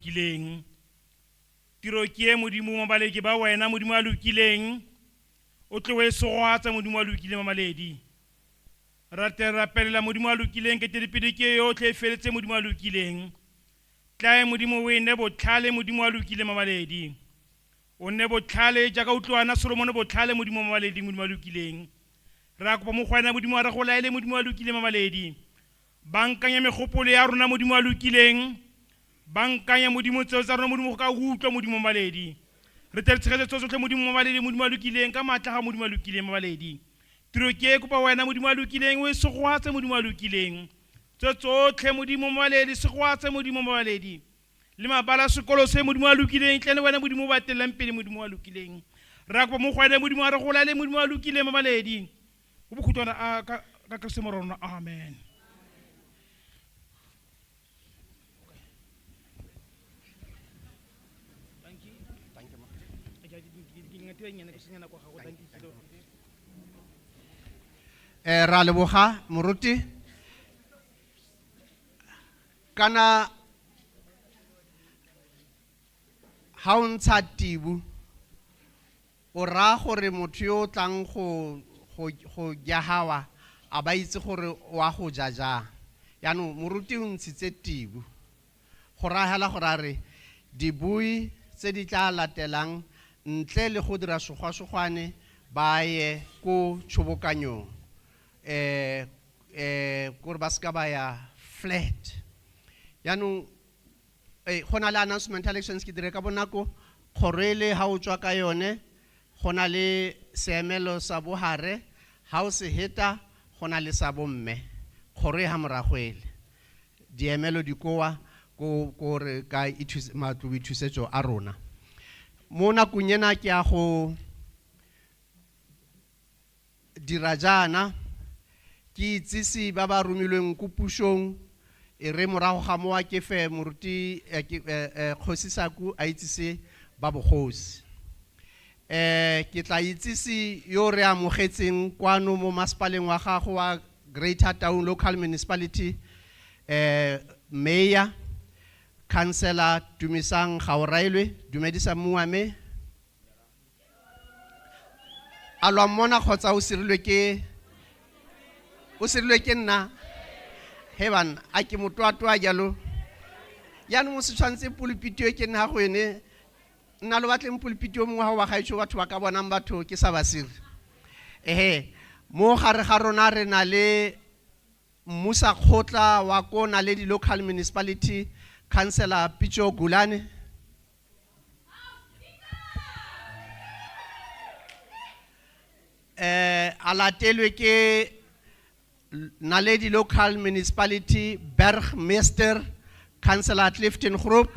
kileng tiro ke modimo mabaledi ba wena modimo a lokileng o tlowe segwatsa modimo a lokileng mamaledi rate rapelela modimo a lokileng ke tedipedi ke yotlhe feletse modimo a lokileng tlae modimo o ne botlhale modimo a lokile mamaledi o ne botlhale jaaka utlwana Solomon botlhale modimo mamaledi modimo a lokileng ra kopa mo gwana modimo a re go laele modimo a lokile mamaledi bankanya megopolo ya rona modimo a lokileng bankanya modimo tseo tsa rona modimo go ka utlwa modimo mabaledi re tle tshegetse tsotlhe modimo mabaledi modimo a lokileng ka matla ga modimo a lokileng mabaledi tiro ke kopa wena modimo a lokileng o segwatse modimo a lokileng tsotlhe modimo mabaledi segwatse modimo mabaledi le mabala sekolo se modimo a lokileng tle le wena modimo ba tellang pele modimo a lokileng ra kopa mo gwana modimo a re gola le modimo a lokileng mabaledi o bokhutwana ka Kristo mo rona amen. Ra leboga moruti kana ha o ntsha tibu o ra gore motho yo tlang go jahawa a ba itse gore wa go jaja yaanong moruti o ntshitse tibu go rahela gore a re dibui tse di tla latelang ntle le go dira segwasogwane ba ye ko tshobokanyong gore ba ska ba ya flat yaanong go na le announcement elections ke dire ka bonako kgorele ha o tswa ka yone go na le seemelo sa bohare ha o se heta go na le sa bomme kgore ha moragwele diemelo dikowa ko re ka matlo ithusetso a rona mo nakong ena ke a go dira jaana ke itsisi ba ba romilweng ko pušong e re morago ga moa ke fe moruti kgosisaku a itsise ba bogosi ke tla itsisi yo re amogetseng kwano mo masepaleng wa gago wa Greater Town Local Municipality Mayor Councillor Dumisang Gaorailwe dumedisa muame alwa mona khotsa o sirilwe ke nna heban a ke motwatwa jalo yana mo se tshwantse pulpiti ke nna go ene nna lo batle pulpiti o mongwe wa gaetsho batho ba ka bonang batho ke sa basiri mo gare ga rona re na le mmusa khotla wa ko na le di local municipality Councillor Picho Gulane alatelwe ke Naledi Local Municipality Bergmeester Councillor Clifton Groep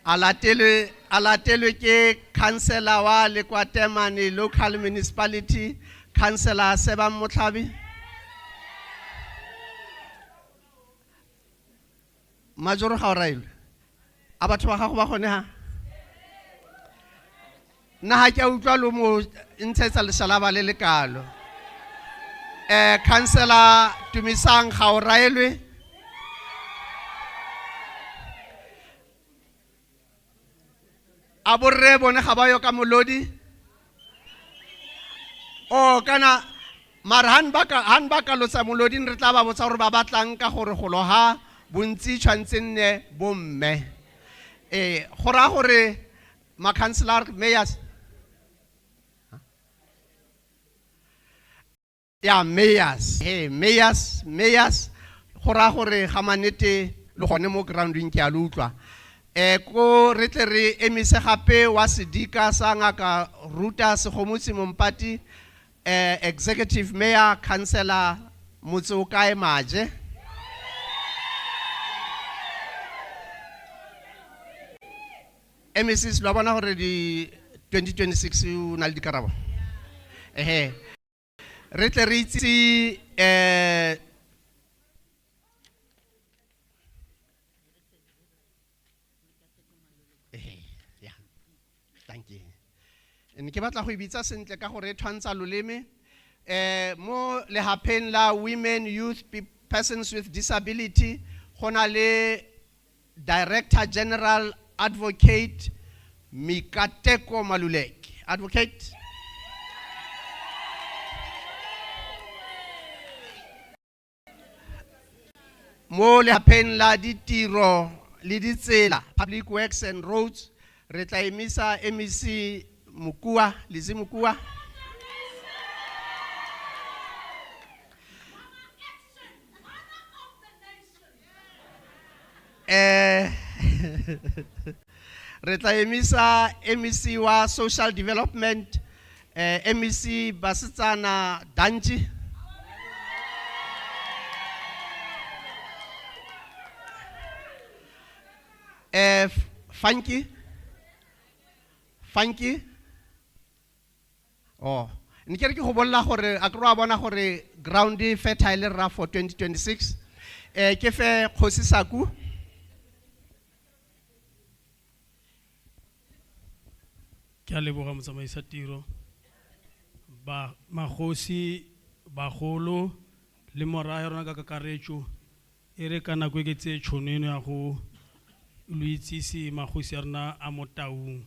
alatelwe ke Councillor wa Lekwatemane Local Municipality Councillor Seba Motlabi Majoro Gaorailwe a batho ba gago ba gone ha nna ha ke a utlwa lo mo ntshetsa leshala ba le lekalo Councillor Dumisang Gaorailwe a borre bone ga ba yo ka molodi kana mara han ba ka lotsa molodi re tla ba botsa gore ba batlang ka gore go loha bontsi tshwantseng ne bomme go ra gore ma councillor mayors ya mayors mayors go ra gore ga manete le gone mo grounding ke a lo utlwa ko re tle re emise gape wa sedika sa ngaka Ruth Segomotsi Mompati executive mayor councillor Motsokae Maje Mrs. lo bona gore di 2026 o na le dikarabo re tle re itse thank you ke batla go ibitsa sentle ka gore tshwantsa loleme mo lehapeng la women youth persons with disability, hona le Director General Advocate Mikateko Maluleki. Advocate. Mo le hapen la ditiro le ditsela, Public Works and Roads, re tla emisa MEC Mukua, Lizi Mukua. Re tla emisa MEC wa Social Development, MEC Basitsana Danji. Funky. Oh, nkere ke go bolla gore a tlo bona gore ground fertile ra for 2026. Ke fe Khosi Saku. Ke a leboga motsamaisa tiro ba magosi bagolo le morae rona ka kakaretso e re kana go eketse tshoneno ya go luitsisi magosi a rona a motaung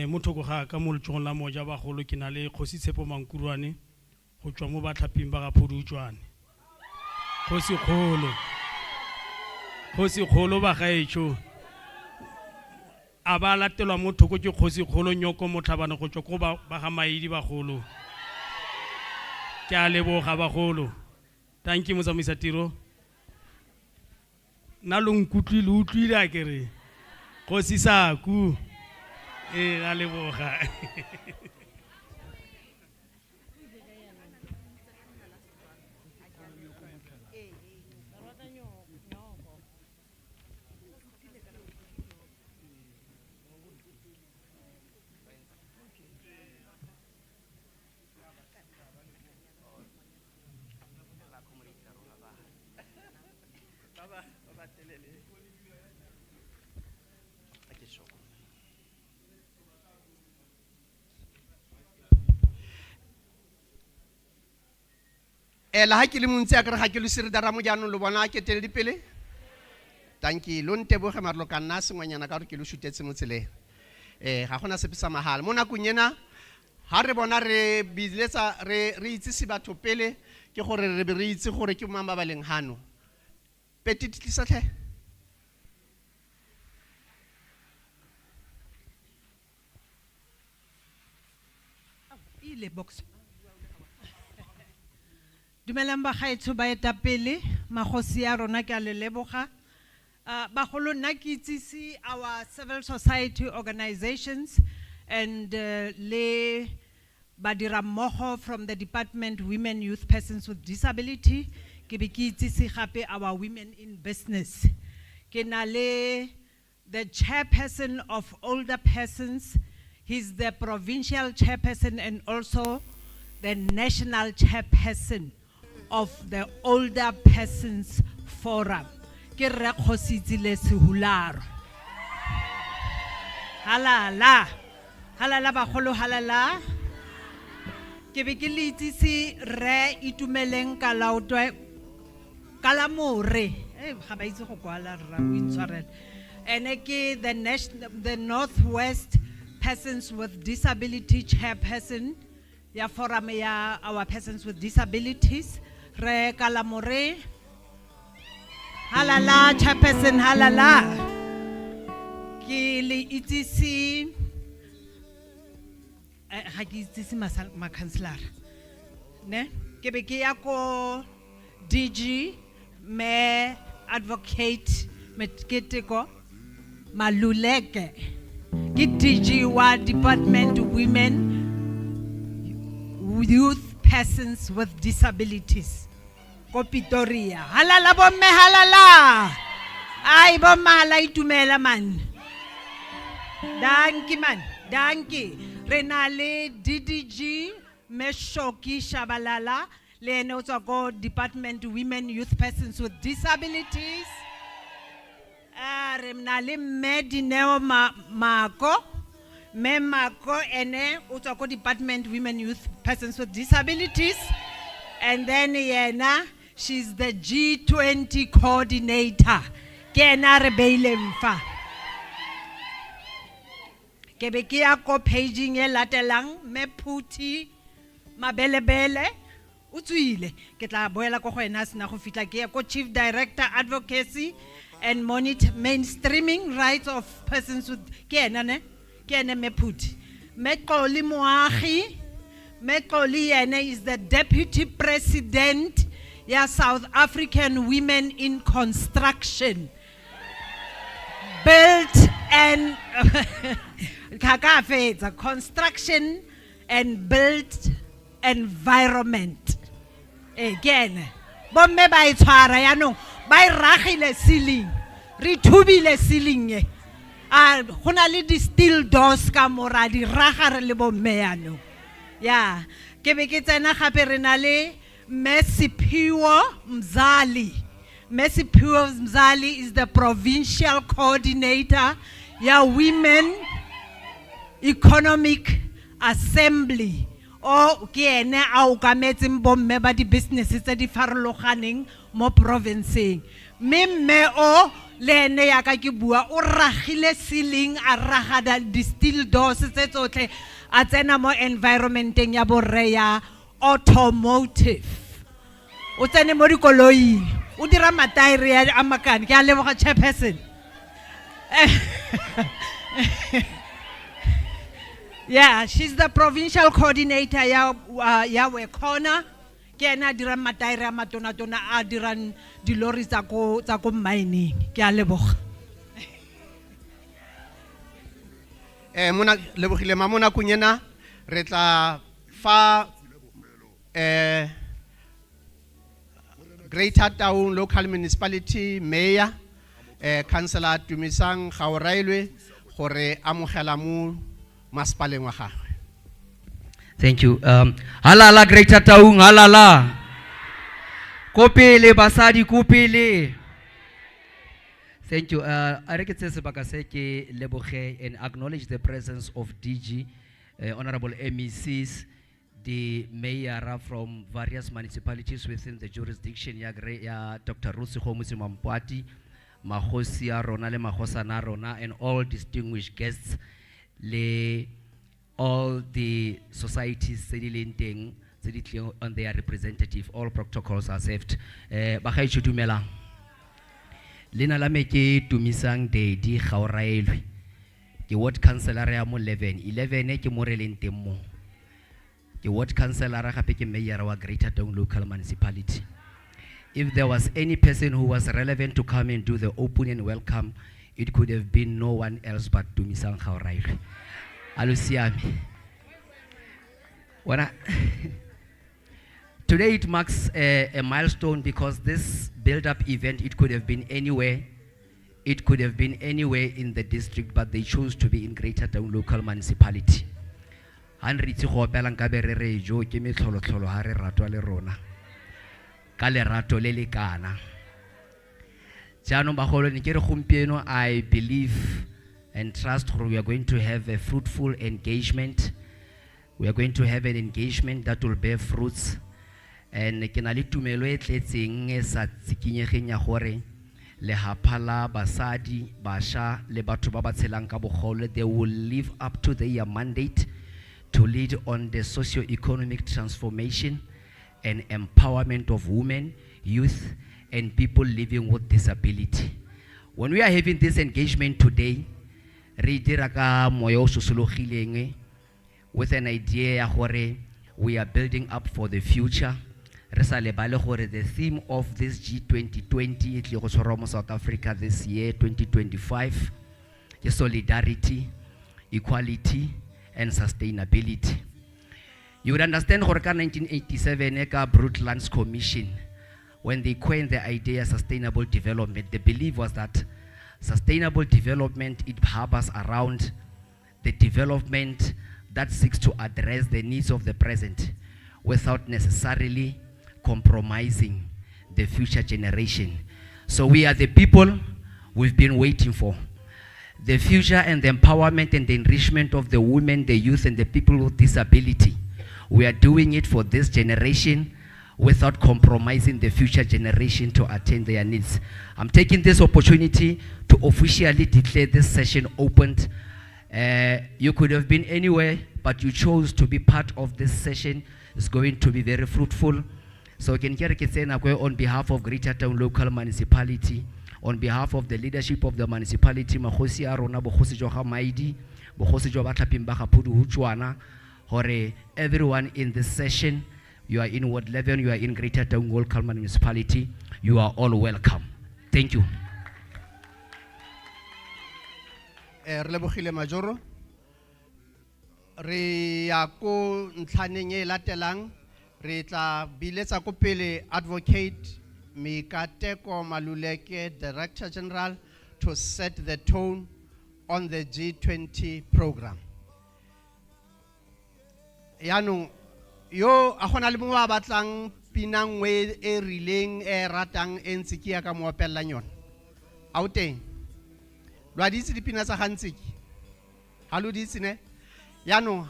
motho go ga ka moltsong la moja bagolo ke na le Kgosi Tshepo Mankurwane go tswa mo batlhaping ba ga Phudutswane Kgosi kgolo ba gaetso a ba latelwa mo thoko ke Kgosi kgolo Nyoko Motlhabane go tswa go ba ga Maidi bagolo ke a leboga bagolo thank you motsamaisa tiro na lo nkutlwi le utlwile a kere Kgosi Saku a leboga La ha ke le montse a kere ga ke le sere dara mo jaanong lo bona ke tele dipele. Thank you. Lo nteboge marlo ka nna sengwanyana ka gore ke lo shutetse mo tseleng. Ga gona sepe sa mahala. Mo nakong ena ha re bona re biletsa re itsisi batho pele ke gore re be re itse gore ke mang ba baleng hano. Petit tlisa tlhe. Ile box. Dumelang ba gaetsho ba etapele magosi a rona ke a le leboga bagolo nna ke itsisi our civil society organizations and le badira mmogo from the department Women, Youth, Persons with Disability ke be ke itsisi gape our women in business ke na le the chairperson of older persons. He's the provincial chairperson and also the national chairperson of the Older Persons Forum. Ke re Kgositsile Sehularo. Halala bagolo halala. Ke be ke le itsisi re Itumeleng Kalaotwe Kalamore. Ga ba itse go kwala rra o intshwarela. Ene ke the Northwest Persons with Disability chairperson ya forum ya our persons with disabilities. Re Kalamore halala chairperson halala ke le itsisi ga ke itsisi ma councilor ne ke be ke ya ko DG me advocate Metketeko Maluleke ke DG wa department Women, Youth, Persons with Disabilities. Kopitoria. Halala bomme halala. Ay bomala itumela man. Danki man. Danki. Renale DDG Meshoki Shabalala. Lene go Department Women, Youth, Persons with Disabilities. Renale Medineo Mako. Memako ene utoko Department Women, Youth, Persons with Disabilities, and then yena She's the G20 coordinator. Ke ena re beileng fa. Ke be ke ya ko paging e latelang Mompati Mabelebele o tswile ke tla boela ko go ena a sena go fitla ke ya ko Chief Director Advocacy and Mainstreaming Rights of Persons with ke ena Mompati. Meqoli Moagi, Meqoli ene is the Deputy President ya South African Women in Construction. Built and construction and built environment. Again, bomme ba itshwara ya no, ba iragile ceiling, re thubile ceiling e. Hona le di steel doors ka mora di raga re le bomme ya no. Ya, ke be ke tsena gape re na le Mesipiwo Mzali. Mesipiwo Mzali is the provincial coordinator ya Women Economic Assembly. O ke ene a o kametseng bomme ba di businesses tse di farologaneng mo provinceng. Mme o le ene ya ka ke bua o ragile ceiling a raga di steel doors tse tsotlhe a tsena mo environmenteng ya borre ya automotive. O tsene mo dikoloi o dira mataere a makane ke a leboga chairperson. Yeah, she's the provincial coordinator ya Wekona. Ke ena dira mataere a matona tona a diran di lorry tsa ko mining. Ke a leboga. Mona lebogile mamona kunyena re tla fa Greater Town Local Municipality Mayor Councillor Tumisang Gaurailwe gore amogela mo masipaleng wa gagwe. Thank you. Halala Greater Town, halala. Kopele basadi kopele. Thank you. I reckon sebaka se ke leboge and acknowledge the presence of DG, honorable MECs, the mayor from various municipalities within the jurisdiction ya Dr. Ruth Mompati, Mahosi ya rona le Mahosana rona, and all distinguished guests, all the societies on their representative, all protocols are saved. Bakhaitsho dumela. Lena la me ke Tumisang Dedi Gaurailwe. Ke ward councillor ya mo 11 ke mo releng teng mo. Ke ward councillor gape ke mayor wa Greater Town Local Municipality. If there was any person who was relevant to come and do the open and welcome, it could have been no one else but Tumisang Gaurailwe. Alusiami. Today it marks a milestone because this build-up event, it could have been anywhere. It could have been anywhere in the district, but they chose to be in Greater Town Local Municipality. Hanritsi go opela nka be re re jo ke metlholotlholo ha re ratwa le rona. Ka lerato le le kana. Jaanong bagolo ne ke re gompieno, I believe and trust we are going to have a fruitful engagement. We are going to have an engagement that will bear fruits. And ke na le tumelo e tletseng e sa tsikinyegeng ya gore lehapha la basadi basha le batho ba ba tshelang ka bogole, they will live up to their mandate to lead on the socio-economic transformation and empowerment of women, youth, and people living with disability. When we are having this engagement today, re dira ka moya o sosologileng with an idea ya gore we are building up for the future. The theme of this G2020 it go tshwarwa mo South Africa this year 2025 is solidarity, equality, and sustainability. You would understand gore ka 1987 ka Brundtland's Commission, when they coined the idea of sustainable development, the belief was that sustainable development, it harbors around the development that seeks to address the needs of the present without necessarily compromising the future generation. So we are the people we've been waiting for. The future and the empowerment and the enrichment of the women, the youth, and the people with disability. We are doing it for this generation. without compromising the future generation to attain their needs. I'm taking this opportunity to officially declare this session opened. You could have been anywhere, but you chose to be part of this session. It's going to be very fruitful. So on behalf of Greater Town Local Municipality, on behalf of the leadership of the municipality, Mahosi Arona, Bohosi Joha Maidi, Bohosi Jobata Pimbaha Pudu Huchuana, Hore, everyone in this session, you are in Ward 11, you are in Greater Town Local Municipality, you are all welcome. Thank you. Relebogile Majoro. Re ya ko ntlhaneng e latelang re tla biletsa ko pele Advocate Mikateko Maluleke, Director General, to set the tone on the G20 program. Yanong yo a gona le mongwe a batlang pinangwe e rileng e ratang e ntse ka mo apella yona. A o teng? Lwa ditse dipina tsa gantsiki. Ha lo ditse ne? Yanong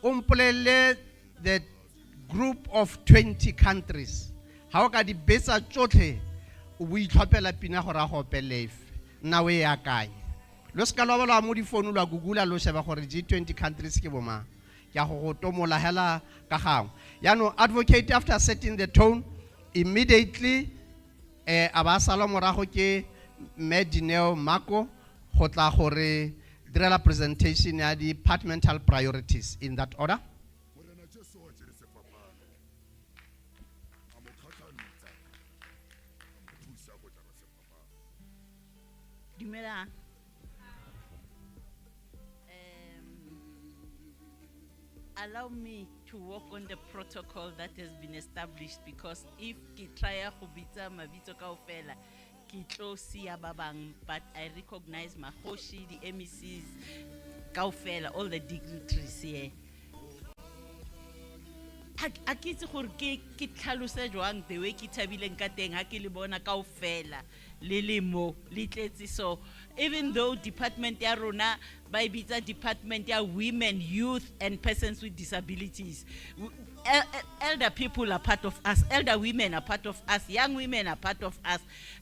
umpolele the group of 20 countries. Ha o ka di betsa tsotlhe o buitlhopela pina gore a go opelef. Nna we ya kae. Lo ska lo ba mo di phone lo Google lo sheba gore G20 countries ke boma. Ya go tomola hela ka gangwe. Yanong Advocate, after setting the tone, immediately abasala morago ke Medineo Mako go tla gore direla presentation ya departmental priorities in that order. Dumelang. Allow me to walk on the protocol that has been established, because if ki try go bitsa mabitso kaofela ki tlo siya ba bang, but I recognize Mahoshi, the MECs kaofela, all the dignitaries here. A ke itse gore ke tlhalose jwang the way ki thabileng ka teng ha ke le bona kaofela le le mo le tletse. So even though department ya rona ba bitsa department ya women, youth and persons with disabilities, elder people are part of us, elder women are part of us, young women are part of us.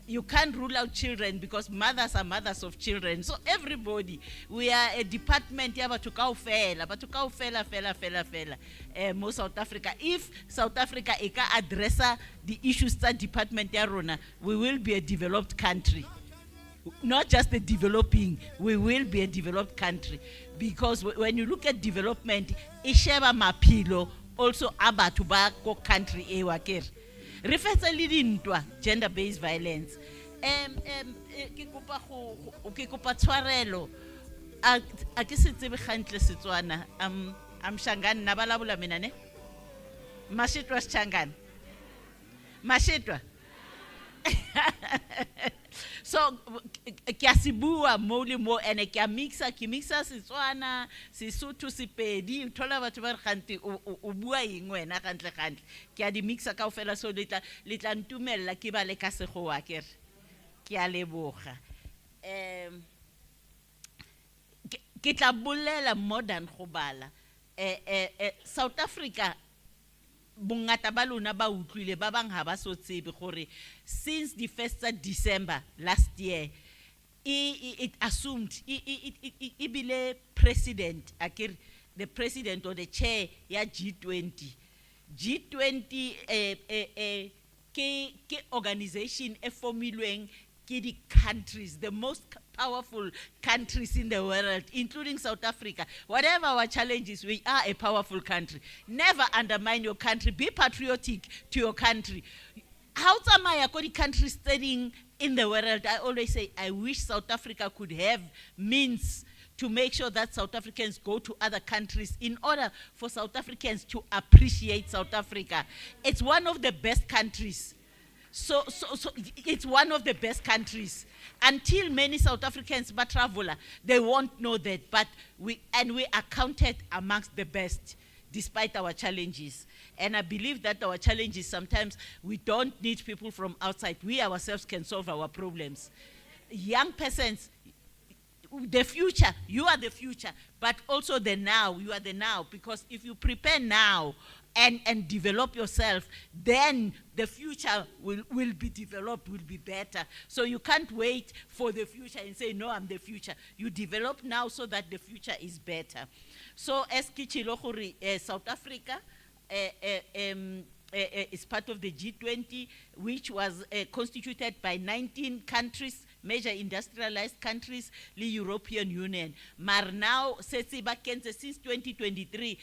You can't rule out children because mothers are mothers of children. So everybody, we are a department ya batho kaofela mo South Africa. If South Africa e ka addressa the issues tsa department ya rona, we will be a developed country. Not just a developing, we will be a developed country. Because when you look at development, isheba mapilo also abatu ba ko country e wakere. Refetsa le dintwa gender-based violence. Ke kopa tshwarelo. A ke se tsebe gantle Setswana. Am Shangani na balabula mina ne? Mashitwa Shangani. Mashitwa. So kiasibua moli mo ene kia mixa Setswana, Sesotho, Sepedi, thola batho ba re ganti o bua eng wena gantle kia di mixa kaofela, so le tla ntumella ke ba le ka segoa kere ke a leboga. Ke tla bolela modern go bala South Africa bongata ba lona ba utlwile ba bang ha ba so tsebe gore since the 1st of December last year it assumed it bile president akere the president or the chair ya G20 ke organization e formilweng ke di countries, the most powerful countries in the world, including South Africa. Whatever our challenges, we are a powerful country. Never undermine your country. Be patriotic to your country. How am the country studying in the world? I always say, I wish South Africa could have means to make sure that South Africans go to other countries in order for South Africans to appreciate South Africa. It's one of the best countries. So it's one of the best countries. Until many South Africans but traveler, they won't know that. But we are counted amongst the best, despite our challenges. And I believe that our challenges sometimes we don't need people from outside. We ourselves can solve our problems. Young persons, the future, you are the future, but also the now, you are the now. Because if you prepare now, and develop yourself, then the future will be developed, will be better. So you can't wait for the future and say, no, I'm the future. You develop now so that the future is better. So as Kichilo South Africa is part of the G20, which was constituted by 19 countries, major industrialized countries, the European Union. But now, since 2023,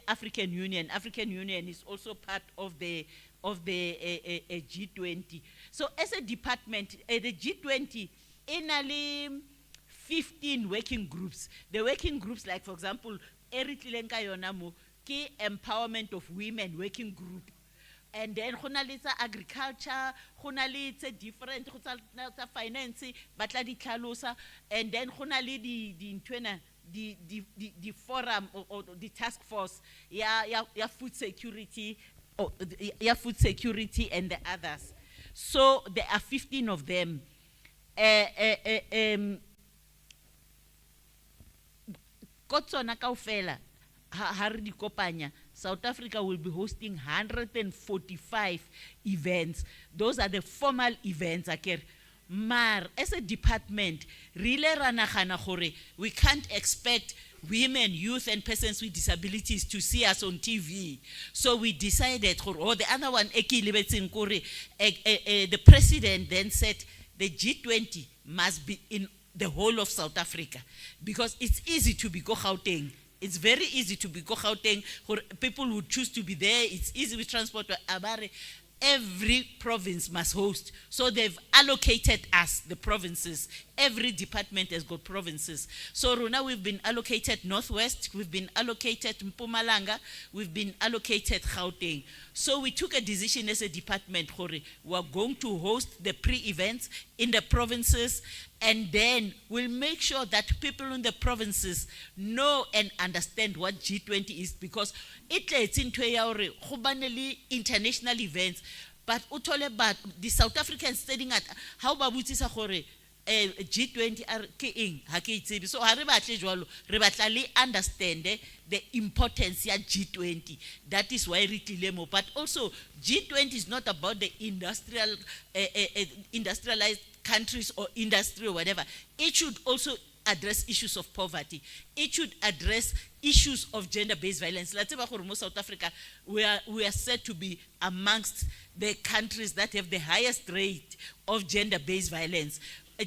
African Union. African Union is also part of the G20. So as a department, the G20, in 15 working groups. The working groups, like for example, Eritlenka Yonamo, key empowerment of women working group. And then honalitza agriculture, honalitza different finance, batla di tlhalosa, and then honali the forum or the task force, ya food security, or ya food security and the others. So there are 15 of them. Kotsona kaofela ha re di kopanya, South Africa will be hosting 145 events. Those are the formal events. Mar, as a department, really ranagana gore, we can't expect women, youth, and persons with disabilities to see us on TV. So we decided, or the other one, the president then said the G20 must be in the whole of South Africa, because it's easy to be go Gauteng. It's very easy to be go Gauteng. People would choose to be there. It's easy with transport. Every province must host. So they've allocated us, the provinces. Every department has got provinces. So Runa, we've been allocated Northwest, we've been allocated Mpumalanga, we've been allocated Gauteng. So we took a decision as a department, we're going to host the pre-events in the provinces, and then we'll make sure that people in the provinces know and understand what G20 is, because it's into international events. But the South Africans studying at how babutisa gore G20 are king hakitsi. So re understand the importance of G20. That is why Ritilemo. But also G20 is not about the industrialized countries or industry or whatever. It should also address issues of poverty. It should address issues of gender-based violence. South Africa, we are said to be amongst the countries that have the highest rate of gender-based violence.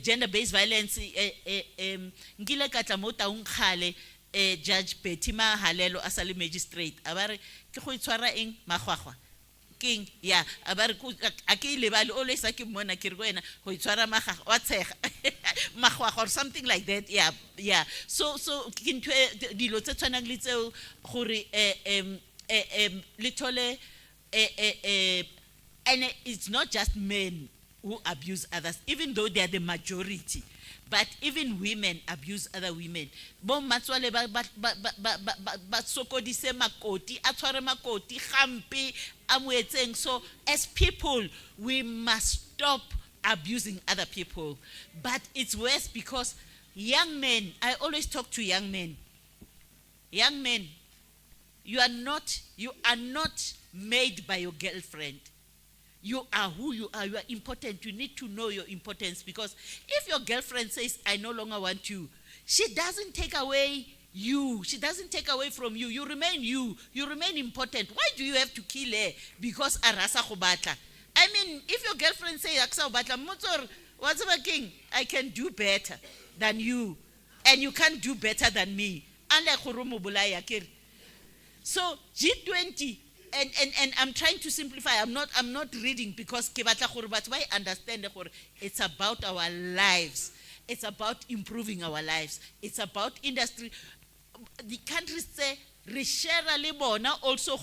Gender-based violence, ngile katlamota unkhale Judge Petima Halelo asali magistrate. Abare ke go itshwara eng magwagwa. King, yeah, abare akile bali always akimona kirwena go itshwara magwagwa wa tshega. Magwagwa or something like that. Yeah. So kintwe dilo tse tshwanang le tseo gore little and it's not just men who abuse others, even though they are the majority. But even women abuse other women. Bon matswale ba sokodise makoti, atshware makoti, gampe amoetseng. So as people, we must stop abusing other people. But it's worse because young men, I always talk to young men. Young men, you are not made by your girlfriend. You are who you are. You are important. You need to know your importance, because if your girlfriend says, I no longer want you, she doesn't take away you. She doesn't take away from you. You remain you. You remain important. Why do you have to kill her because arasa khobata? I mean, if your girlfriend says, Aksa khobata, motor, what's the king? I can do better than you, and you can't do better than me. So G20. And I'm trying to simplify. I'm not reading because why understand it's about our lives. It's about improving our lives. It's about industry. The countries say also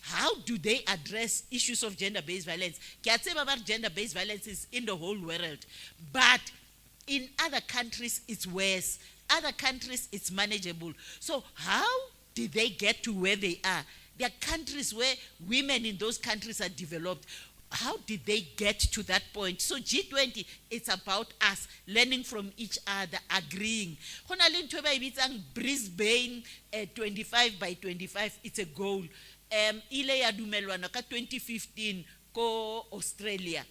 how do they address issues of gender-based violence? Gender-based violence is in the whole world, but in other countries it's worse. Other countries it's manageable. So how did they get to where they are? There are countries where women in those countries are developed. How did they get to that point? So G20, it's about us learning from each other, agreeing. Brisbane 25 by 25, it's a goal. ile ya dumelwana ka 2015 ko Australia.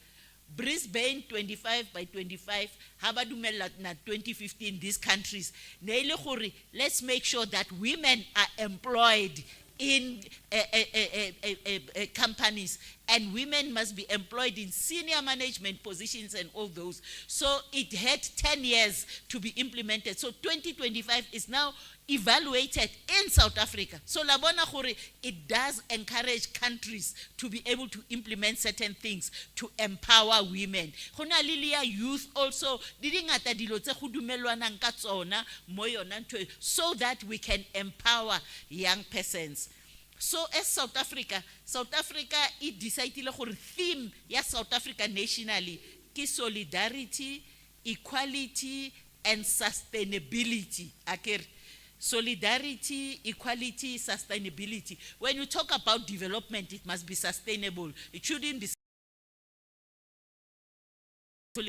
Brisbane 25 by 25, haba dumela na 2015 these countries. Neile gore, let's make sure that women are employed in companies, and women must be employed in senior management positions and all those. So it had 10 years to be implemented. So 2025 is now evaluated in South Africa. So labona gore, it does encourage countries to be able to implement certain things to empower women. Hona lilia youth also didn't ngata dilo tse go dumelwanang ka tsona mo yona ntwe, so that we can empower young persons. So as South Africa it decided gore theme ya South Africa nationally ki solidarity, equality and sustainability. Akere solidarity, equality, sustainability. When you talk about development, it must be sustainable. It shouldn't be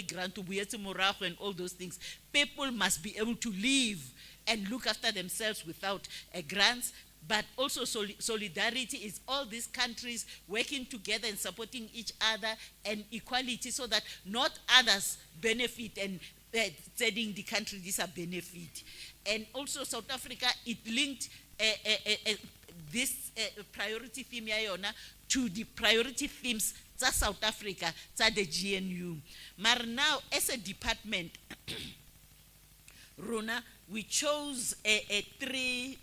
grant to and all those things. People must be able to live and look after themselves without grants. But also solidarity is all these countries working together and supporting each other, and equality, so that not others benefit and telling the country these are benefit. And also South Africa, it linked this priority theme to the priority themes to South Africa, to the GNU. But now, as a department, Rona, we chose three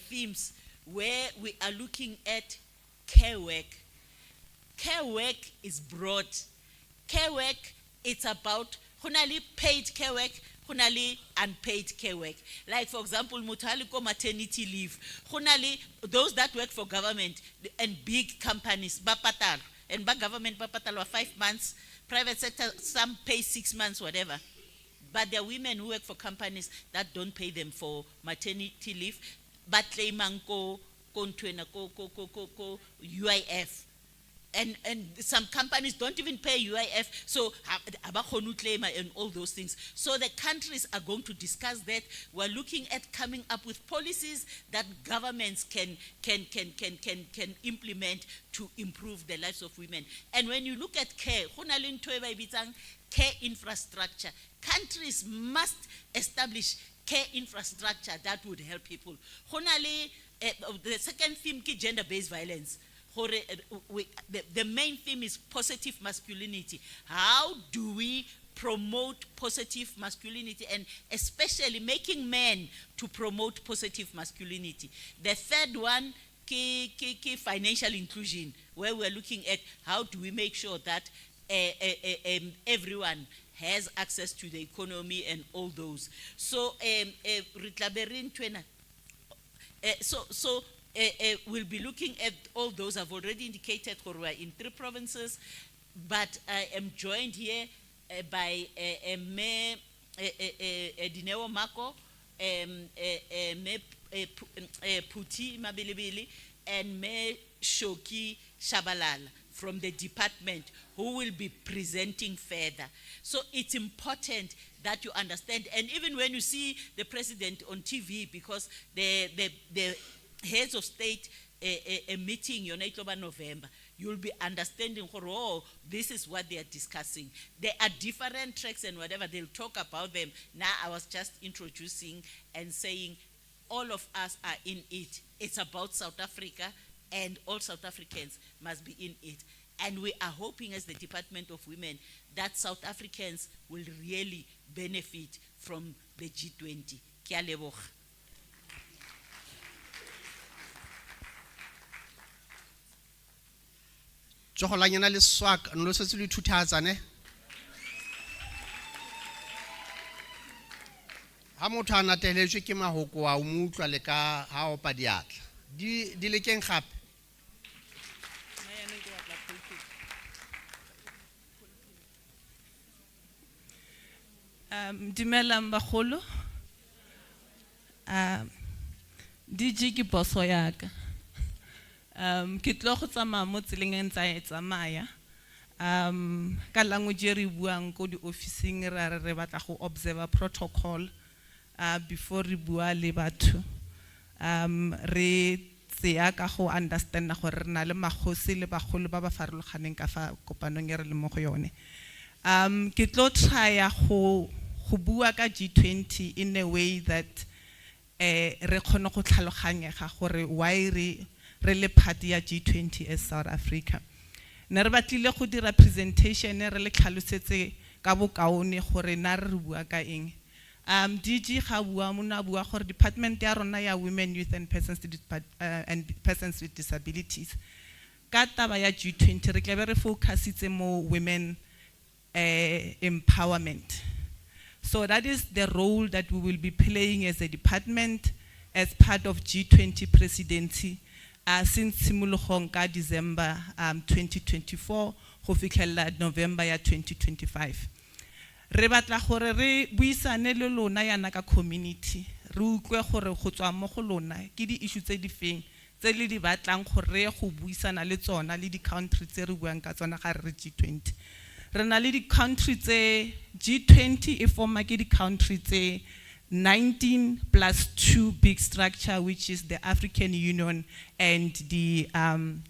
themes where we are looking at care work. Care work is broad. Care work, it's about honali paid care work, honali unpaid care work. Like for example, mutaliko maternity leave. Honali, those that work for government and big companies, bapatal, and government bapatal are 5 months, private sector, some pay 6 months, whatever. But there are women who work for companies that don't pay them for maternity leave, but claim ko UIF. And some companies don't even pay UIF, so abakonu claim and all those things. So the countries are going to discuss that. We're looking at coming up with policies that governments can implement to improve the lives of women. And when you look at care, care infrastructure, countries must establish care infrastructure that would help people. The second theme is gender-based violence. The main theme is positive masculinity. How do we promote positive masculinity, and especially making men to promote positive masculinity? The third one, financial inclusion, where we're looking at how do we make sure that everyone has access to the economy and all those. So, we'll be looking at all those. I've already indicated we're in 3 provinces, but I am joined here by Me Dineo Mako, Me Puti Mabilibili, and Me Shoki Shabalala from the department, who will be presenting further. So it's important that you understand, and even when you see the president on TV, because the heads of state a meeting in November, you'll be understanding, oh, this is what they are discussing. There are different tracks and whatever, they'll talk about them. Now I was just introducing and saying all of us are in it. It's about South Africa, and all South Africans must be in it. And we are hoping as the Department of Women that South Africans will really benefit from the G20. Kia leboga. Tsoholanyana le swak no se le thuthatsane. Ha motho a nateletswe ke mahoko a mo utlwa le ka ha o pa diatla. Di le keng gape. Dumelang bagolo. DJ ke boso yaka. Ke tlo go tsamaya mo tseleng e ntse e tsamaya. Ka language re buang ko di officing re batla go observe protocol before re bua le batho. re tseya ka go understand gore re na le magosi le bagolo ba ba farologaneng ka fa kopanong e re le mo go yone. Ke tlo try go bua ka G20 in a way that re kgone go tlhaloganyega gore why re le party ya G20 as South Africa. Ne re batlile go dira presentation re le tlhalosetse ka bokaone gore na re bua ka eng. DG ga bua mona bua gore department ya rona ya women, youth and persons with disabilities ka taba ya G20 re tla be re focusitse mo women empowerment. So that is the role that we will be playing as a department as part of G20 presidency since simologong ka December 2024 go fitlhela November ya 2025. Re batla gore re buisane le lona yana ka community re utlwe gore go tswa mo go lona ke di issue tse di feng tse le di batlang gore re go buisana le tsona le di country tse re buang ka tsona ga re G20. Re na le di country tse G20 e forma ke di country tse 19 plus 2 big structure, which is the African Union and the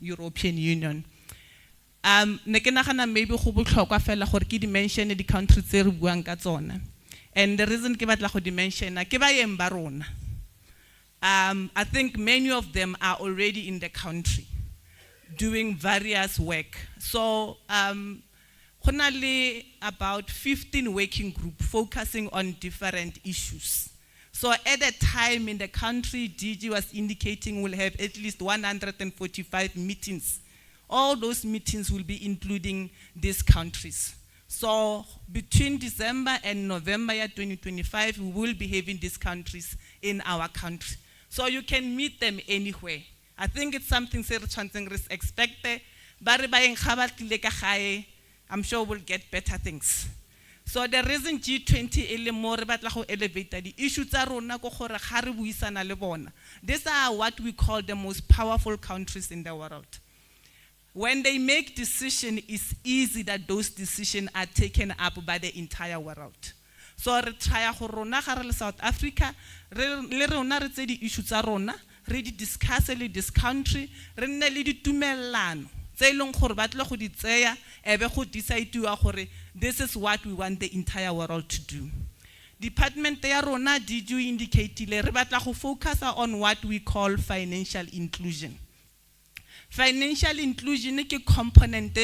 European Union. Ne ke nagana maybe go botlhokwa fela gore ke dimension di country tse re buang ka tsona. And the reason ke batla go dimension ke ba yeng ba rona. I think many of them are already in the country doing various work. So about 15 working groups focusing on different issues. So at a time in the country, DG was indicating we'll have at least 145 meetings. All those meetings will be including these countries. So between December and November 2025, we will be having these countries in our country. So you can meet them anywhere. I think it's something is expected. I'm sure we'll get better things. So the reason G20 more elevate the issues are these are what we call the most powerful countries in the world. When they make decisions, it's easy that those decisions are taken up by the entire world. So re try South Africa, the issues are discuss this country, this is what we want the entire world to do. Department did you indicate focus on what we call financial inclusion. Financial inclusion is a component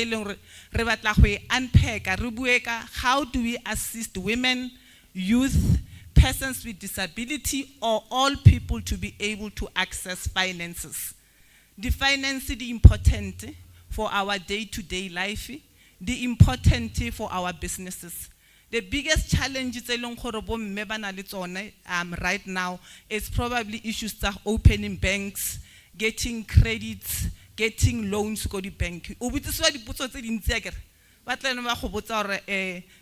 how do we assist women, youth, persons with disability, or all people to be able to access finances. The finance is important for our day-to-day life, the important for our businesses. The biggest challenge right now is probably issues of opening banks, getting credits, getting loans to the bank.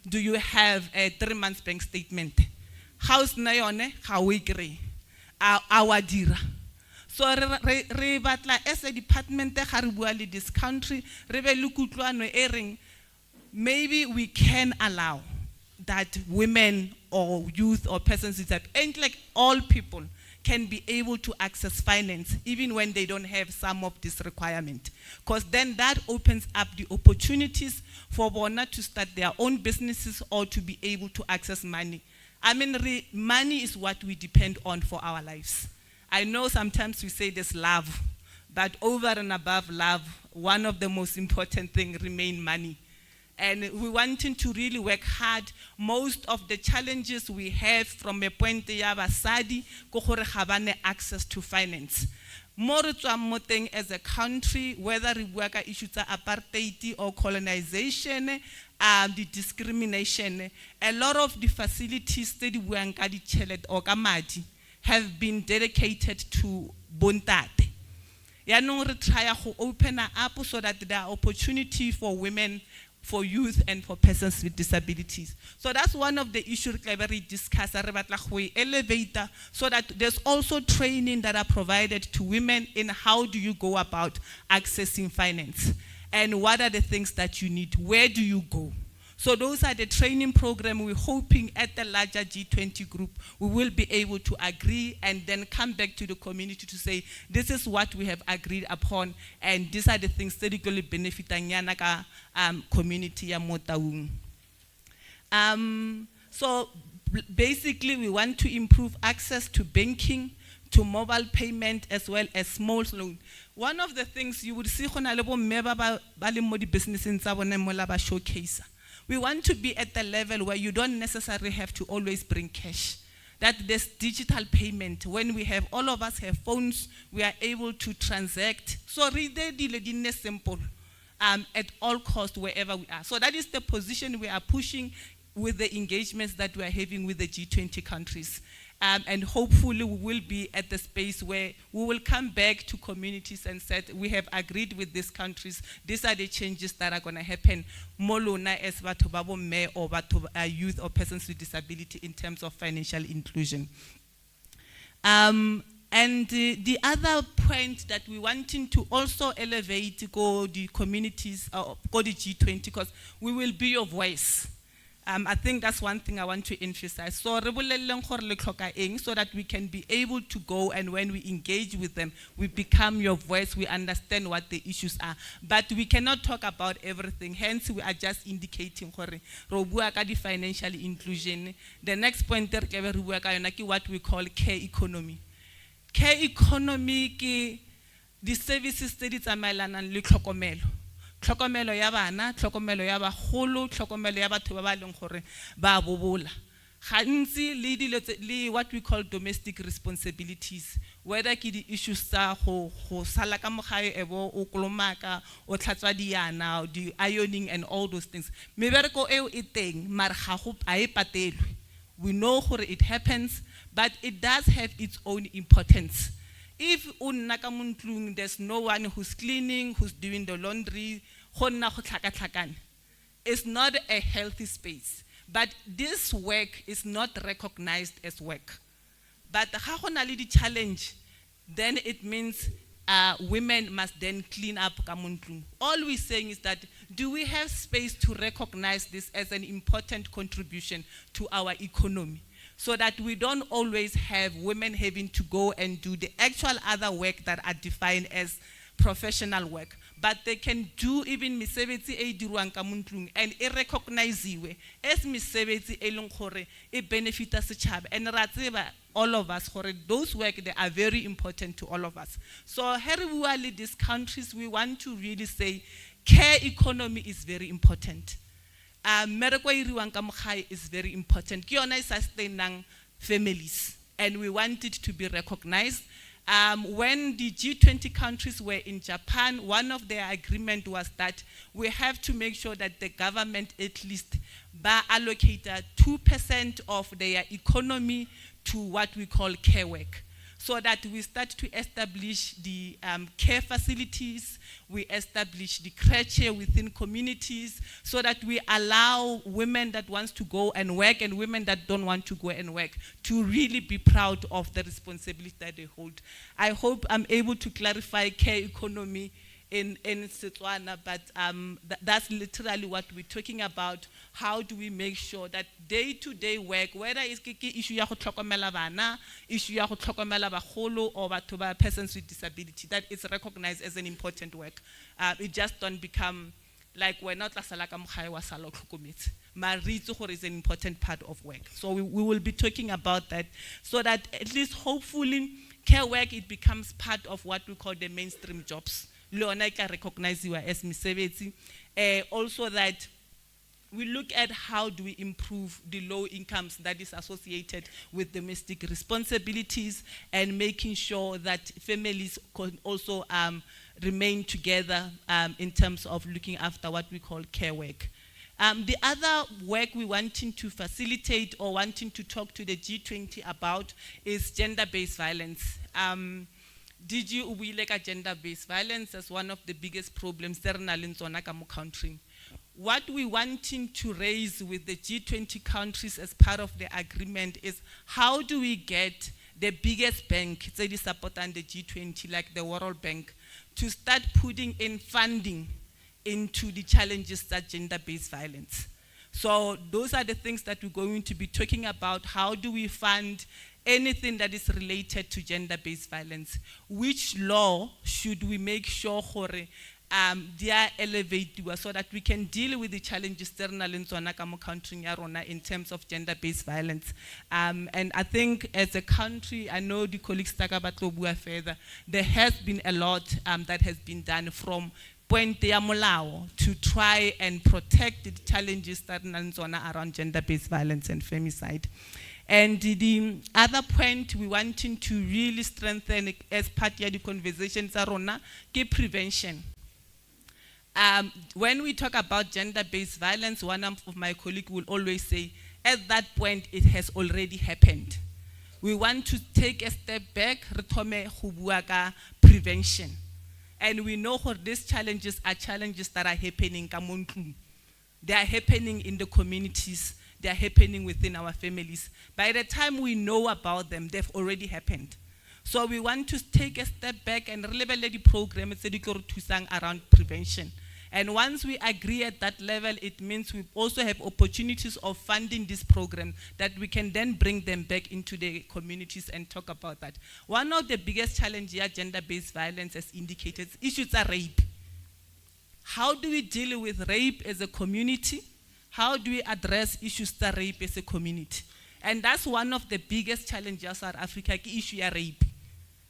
Do you have a 3 months bank statement? House na yone, how we agree. Our dira. So re batla as a department this country, maybe we can allow that women or youth or persons with disabilities, like all people, can be able to access finance even when they don't have some of this requirement. Because then that opens up the opportunities for Bona to start their own businesses or to be able to access money. I mean, money is what we depend on for our lives. I know sometimes we say there's love, but over and above love, one of the most important things remain money. And we wanting to really work hard. Most of the challenges we have from a point of basadi ko access to finance. More thing as a country, whether we work issues of apartheid or colonization, the discrimination, a lot of the facilities that we have been dedicated to Bontate. We try to open up so that there are opportunity for women, for youth, and for persons with disabilities. So that's one of the issues we discuss elevator, so that there's also training that are provided to women in how do you go about accessing finance and what are the things that you need, where do you go. So those are the training program. We're hoping at the larger G20 group, we will be able to agree and then come back to the community to say, this is what we have agreed upon, and these are the things that will benefit the community ya mo Taung. So basically, we want to improve access to banking, to mobile payment, as well as small loan. One of the things you would see business in showcase. We want to be at the level where you don't necessarily have to always bring cash. That there's digital payment. When we have, all of us have phones, we are able to transact. So really simple at all costs wherever we are. So that is the position we are pushing with the engagements that we are having with the G20 countries. And hopefully we will be at the space where we will come back to communities and say, we have agreed with these countries, these are the changes that are going to happen. Molona as batho me or youth or persons with disability in terms of financial inclusion. And the other point that we wanting to also elevate go the communities, go the G20, because we will be your voice. I think that's one thing I want to emphasize. So that we can be able to go, and when we engage with them, we become your voice, we understand what the issues are. But we cannot talk about everything. Hence, we are just indicating the financial inclusion. The next point is what we call care economy. Care economy, the services that it's a mailan le tlhokomelo. Tlhokomelo ya bana, tlhokomelo ya bagolo, tlhokomelo ya batho ba ba leng gore ba bobola. Gantsi le what we call domestic responsibilities, whether ke di issues tsa go sala ka mogae ebo o kolomaka o tlhatswa diana, di ironing and all those things. Mebereko eo e teng mar ga go a e patelwe. We know gore it happens, but it does have its own importance. If there's no one who's cleaning, who's doing the laundry, it's not a healthy space. But this work is not recognized as work. But the challenge, then it means women must then clean up. All we're saying is that, do we have space to recognize this as an important contribution to our economy? So that we don't always have women having to go and do the actual other work that are defined as professional work. But they can do even misebetsi e diruang ka mo ntlung and e recognize-iwe as misebetsi e leng gore e benefita setšhaba. And ra tseba all of us gore those work, they are very important to all of us. So here these countries, we want to really say care economy is very important. Mereko iriwang ka mogae is very important. Ke yona e sustainang families, and we want it to be recognized. When the G20 countries were in Japan, one of their agreement was that we have to make sure that the government at least allocated 2% of their economy to what we call care work. So that we start to establish the care facilities, we establish the creche within communities, so that we allow women that wants to go and work and women that don't want to go and work to really be proud of the responsibility that they hold. I hope I'm able to clarify care economy in Setswana, but that's literally what we're talking about. How do we make sure that day-to-day work, whether it's issue ya go tlhokomela bana, issue ya go tlhokomela bagolo or batho ba persons with disability, that is recognized as an important work. It just don't become like we're not la sala ka mogae wa sala o tlhokometse. Maar re itse gore is an important part of work. So we will be talking about that, so that at least hopefully care work, it becomes part of what we call the mainstream jobs. Leona ka recognize you as misebetsi. Also that we look at how do we improve the low incomes that is associated with domestic responsibilities, and making sure that families can also remain together in terms of looking after what we call care work. The other work we wanting to facilitate or wanting to talk to the G20 about is gender-based violence. DG we like gender-based violence as one of the biggest problems there in our country. What we wanting to raise with the G20 countries as part of the agreement is, how do we get the biggest bank, say the support and the G20, like the World Bank, to start putting in funding into the challenges that gender-based violence. So those are the things that we're going to be talking about. How do we fund anything that is related to gender-based violence? Which law should we make sure they are elevated so that we can deal with the challenges in terms of gender-based violence? And I think as a country, I know the colleagues further, there has been a lot that has been done from point to try and protect the challenges that around gender-based violence and femicide. And the other point we wanting to really strengthen as part of the conversations around prevention. When we talk about gender-based violence, one of my colleagues will always say, at that point, it has already happened. We want to take a step back, prevention. And we know what these challenges are challenges that are happening. They are happening in the communities. They are happening within our families. By the time we know about them, they've already happened. So we want to take a step back and relevate the program around prevention. And once we agree at that level, it means we also have opportunities of funding this program that we can then bring them back into the communities and talk about that. One of the biggest challenges here, gender-based violence, as indicated, issues are rape. How do we deal with rape as a community? How do we address issues of rape as a community? And that's one of the biggest challenges in South Africa, issue of rape.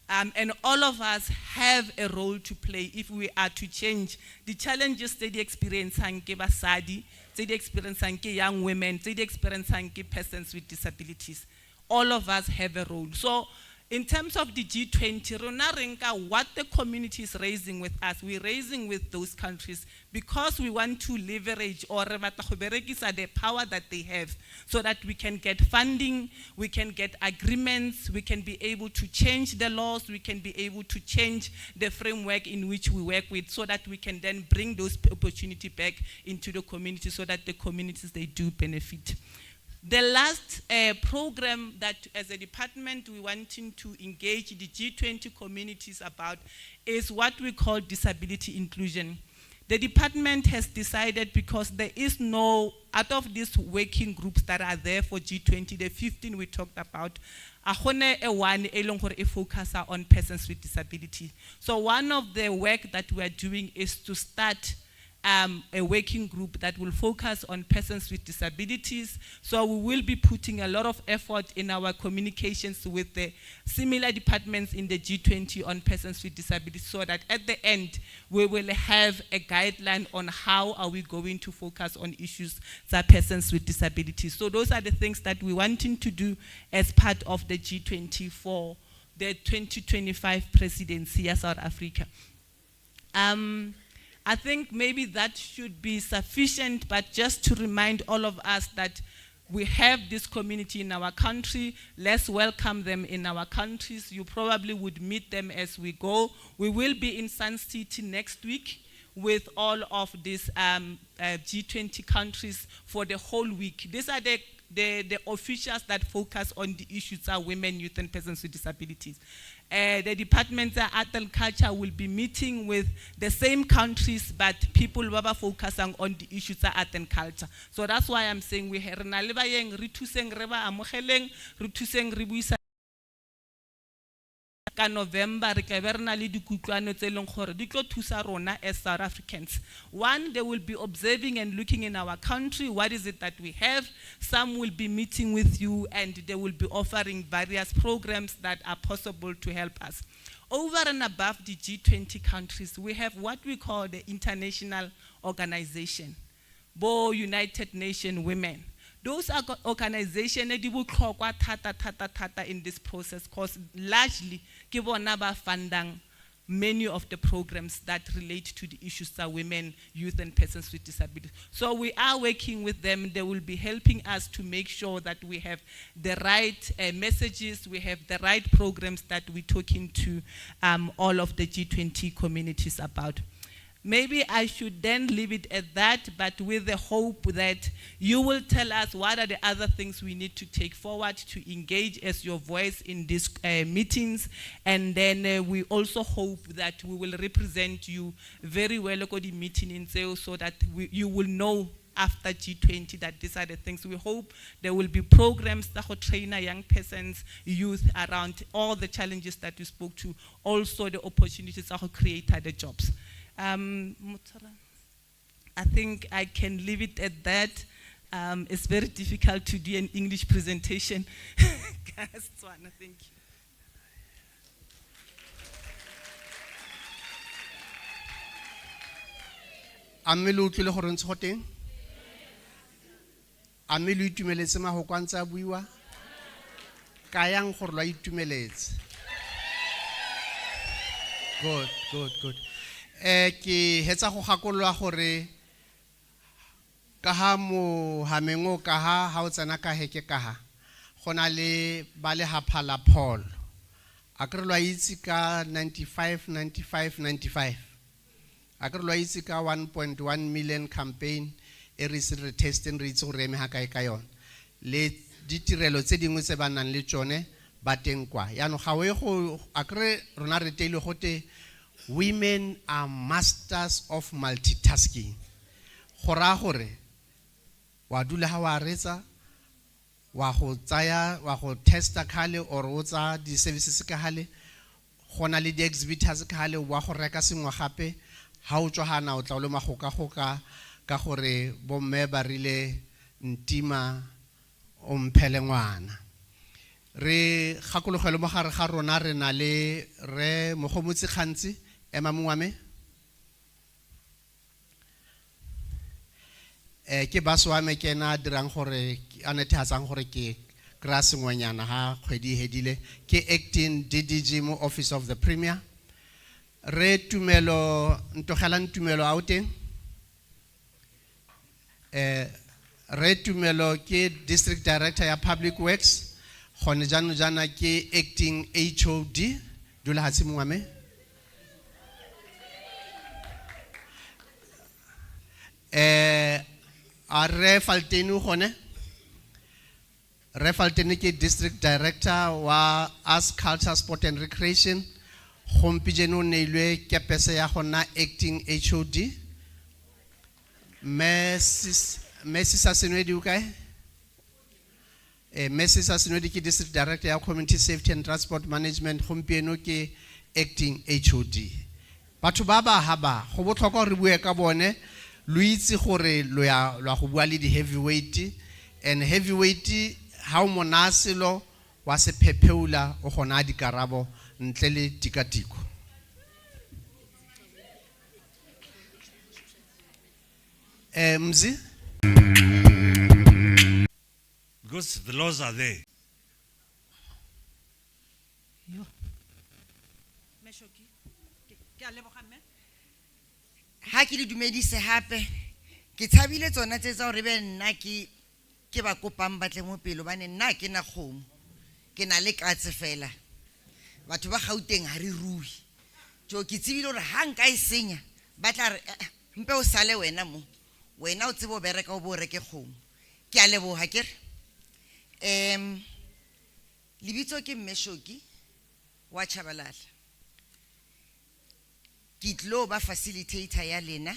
And all of us have a role to play if we are to change the challenges that they experience basadi, they experience young women, they experience persons with disabilities. All of us have a role. So in terms of the G20, what the community is raising with us, we're raising with those countries because we want to leverage or the power that they have so that we can get funding, we can get agreements, we can be able to change the laws, we can be able to change the framework in which we work with so that we can then bring those opportunities back into the community so that the communities, they do benefit. The last program that as a department we wanting to engage the G20 communities about is what we call disability inclusion. The department has decided, because there is no, out of these working groups that are there for G20, the 15 we talked about, focus on persons with disability. So one of the work that we are doing is to start a working group that will focus on persons with disabilities. So we will be putting a lot of effort in our communications with the similar departments in the G20 on persons with disabilities so that at the end we will have a guideline on how are we going to focus on issues that persons with disabilities. So those are the things that we're wanting to do as part of the G20 for the 2025 presidency of South Africa. I think maybe that should be sufficient, but just to remind all of us that we have this community in our country. Let's welcome them in our countries. You probably would meet them as we go. We will be in Sun City next week with all of these G20 countries for the whole week. These are the officials that focus on the issues of women, youth, and persons with disabilities. The Department of Art and Culture will be meeting with the same countries, but people will be focusing on the issues of art and culture. So that's why I'm saying we have November, as South Africans. One, they will be observing and looking in our country, what is it that we have. Some will be meeting with you and they will be offering various programs that are possible to help us. Over and above the G20 countries, we have what we call the international organization, Bo United Nations Women. Those are organizations that will in this process because largely give funding many of the programs that relate to the issues of women, youth, and persons with disabilities. So we are working with them. They will be helping us to make sure that we have the right messages, we have the right programs that we're talking to all of the G20 communities about. Maybe I should then leave it at that, but with the hope that you will tell us what are the other things we need to take forward to engage as your voice in these meetings. And then we also hope that we will represent you very well at the meeting in Zeo so that you will know after G20 that these are the things. We hope there will be programs that will train our young persons, youth around all the challenges that you spoke to, also the opportunities that will create the jobs. Mutara, I think I can leave it at that. It's very difficult to do an English presentation. Thank you. Amme lo utlwile gore ntse go teng? Amme lo itumeletse mahoko a ntse a buiwa? Ka yang gore lo a itumeletse? Good. Ke hetsa go gakolola gore ka ha mo hamengo ka ha o tsena ka heke ka ha gona le ba le haphala Paul a kre lo itse ka 95 a kre lo itse ka 1.1 million campaign e re se re testing re itse go reme ha kae ka yona le ditirelo tse dingwe tse ba nang le tsone ba teng kwa ya no ga we go a kre rona re teile gote women are masters of multitasking gora gore wa dula ha wa retsa wa go tsaya wa go testa khale or o tsa di services ka hale gona le di exhibitors ka hale wa go reka sengwa gape ha o tswa hana o tla o le magoka ka gore bo mme ba rile ntima o mphele ngwana re gakologelo mo gare ga rona re na le re mogomotsi khantsi ema mongwame ke baso wa me kena dirang gore a netefatsang gore ke grass ngwanyana ha kgwedi hedile ke acting DDG mo office of the premier re tumelo ntogela ntumelo outeng re tumelo ke district director ya public works gone jana ke acting HOD dula hatsi mongwame Re Faltenu gone Re Faltenu ke district director wa Arts Culture Sport and Recreation gompijeno neilwe ke pese ya gona acting HOD Messi sa senwedi ukae Messi sa senwedi ke district director ya community safety and transport management gompieno ke acting HOD batho ba haba go botlhokwa re bue ka bone lo itse gore lo ya go bua le di heavyweight and heavyweight ha o monaselo wa se phepheula o gona di karabo ntle le tikatiko mzi because the laws are there. Ha ke le dumedise hape ke tshabile tsona tse tsa hore be nna ke ba kopang batle mo pelo bane nna ke na kgomo ke na le katse fela batho ba Gauteng ha re rui jo ke tsebile hore ha nka e senya ba tla re mpe o sale wena mo wena o tsebo bereka o bo reke kgomo ke a leboga ke re lebitso ke Mmeshoki wa Chabalala ke tlo ba facilitator ya lena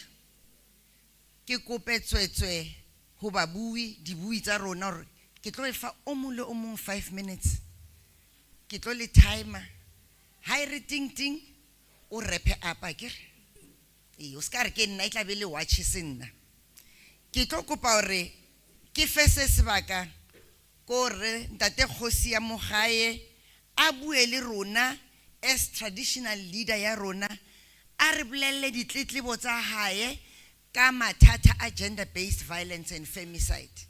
ke kope tswetswe ho ba bui di bui tsa rona hore ke tlo efa o mong le o mong 5 minutes ke tlo le timer ha re ting ting o repe apa ke o ska re ke nna e tla be le watch senna ke tlo kopa hore ke fese sebaka ko re ntate kgosi ya mogae a bue le rona as traditional leader ya rona a re bolelle ditletlebo tsa hae ka mathata a gender based violence and femicide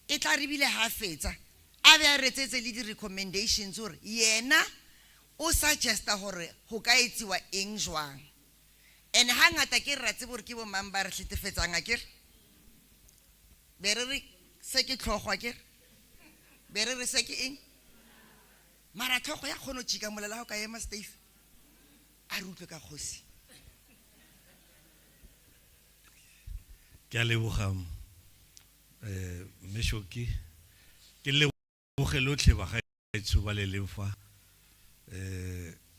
e tla re bile ha fetsa a be a retsetse le di recommendations hore yena o suggesta hore ho ka etsiwa eng jwang and hangata ke ratse bore ke bo mamba re hlitefetsang a ke be re se ke tlhogwa ke be re se ke eng mara tlhogo ya khono tshika molela ho ka ema Steve a rutlwe ka kgosi Ke a leboga Mmeshoki ke leboge lotlhe ba gaetso ba le lefa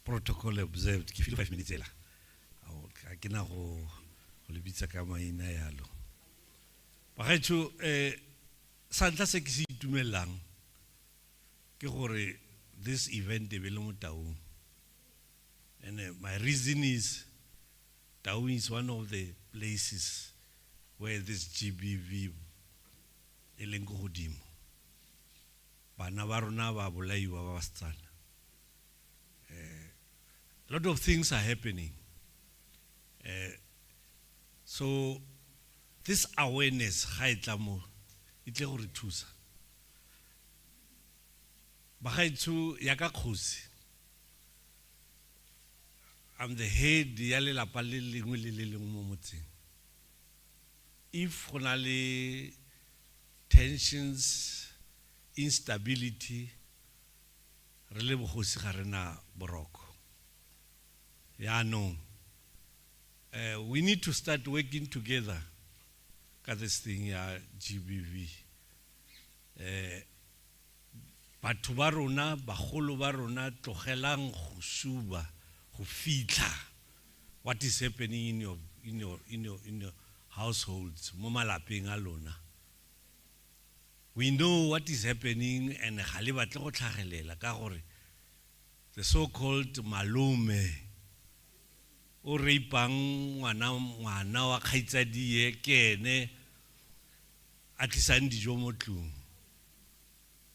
protocol observed ke 5 minutes ela a ke na go le bitsa ka maina yalo Bagaetsho sa ntlha se ke se itumelang ke gore this event e be le mo Taung. And my reason is Taung is one of the places where this GBV e leng go godimo. Bana ba rona ba bolaiwa ba basetsana. A lot of things are happening. So this awareness ga e tla mo e tle go re thusa. Bagaetsho ya ka kgosi, I'm the head ya lelapa le lengwe le le lengwe mo motseng. If go na le tensions, instability, re le bogosi ga rena boroko. Ya no. We need to start working together ka this thing ya GBV. Batho ba rona, bagolo ba rona tlogelang go suba, go fitla what is happening in your households, mo malapeng a lona. We know what is happening and ga le batle go tlhagelela ka gore the so-called malume o reipang ngwana wa kgaitsadi ke ene a tlisang dijo mo tlung.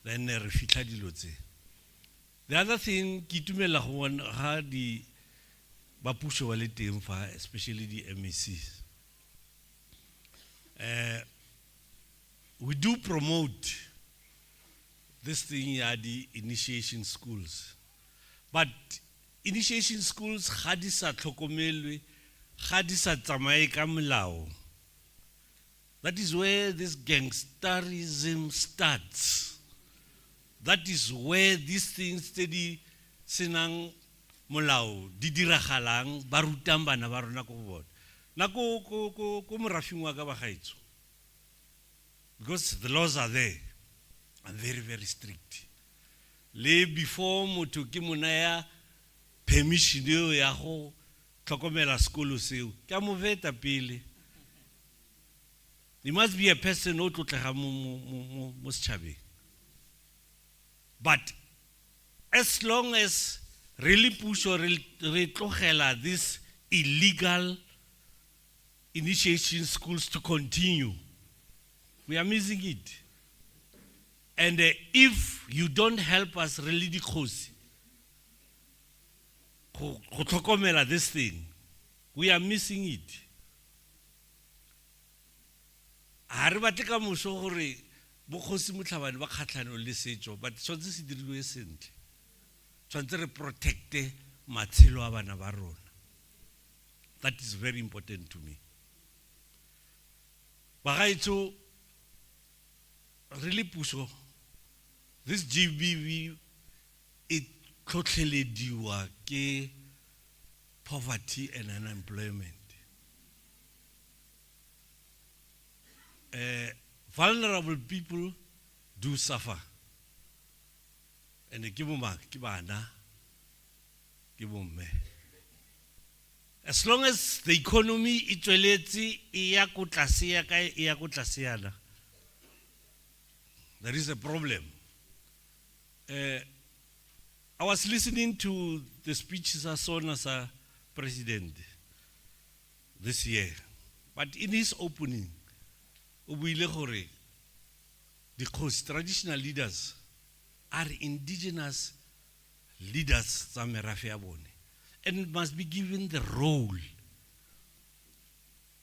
Then re fitla dilo tse. The other thing ke itumela go ha di ba puso ba le teng fa, especially the MECs. We do promote this thing ya the initiation schools. But initiation schools ga di sa tlhokomelwe, ga di sa tsamaye ka molao. That is where this gangsterism starts. That is where these things di senang molao di diragalang ba rutang bana ba rona go bona. Na ko morafing wa ka bagaetsho. Because the laws are there and very, very strict. Le before motho ke monaya permission ya go tlhokomela sekolo seo, ke mo veta pele. There must be a person who tlotlega mo setšhabeng. But as long as really push or re tlogela this illegal initiation schools to continue, we are missing it. And if you don't help us really dikgosi go tlhokomela this thing, we are missing it. Ha re batle ka moso gore bokgosi motlhabane ba kgatlhano le setso, but tshwantse se diriwe sentle. Tshwantse re protecte matshelo a bana ba rona. That is very important to me. Bagaetsho really puso this GBV it tlhotlhelediwa ke poverty and unemployment. Vulnerable people do suffer. And ke bana, ke bomme. As long as the economy e tsweletse e ya ko tlase ya ka e ya ko tlase yana, there is a problem. I was listening to the speeches I saw as a president this year, but in his opening, o buile gore the traditional leaders are indigenous leaders tsa merafe ya bone and must be given the role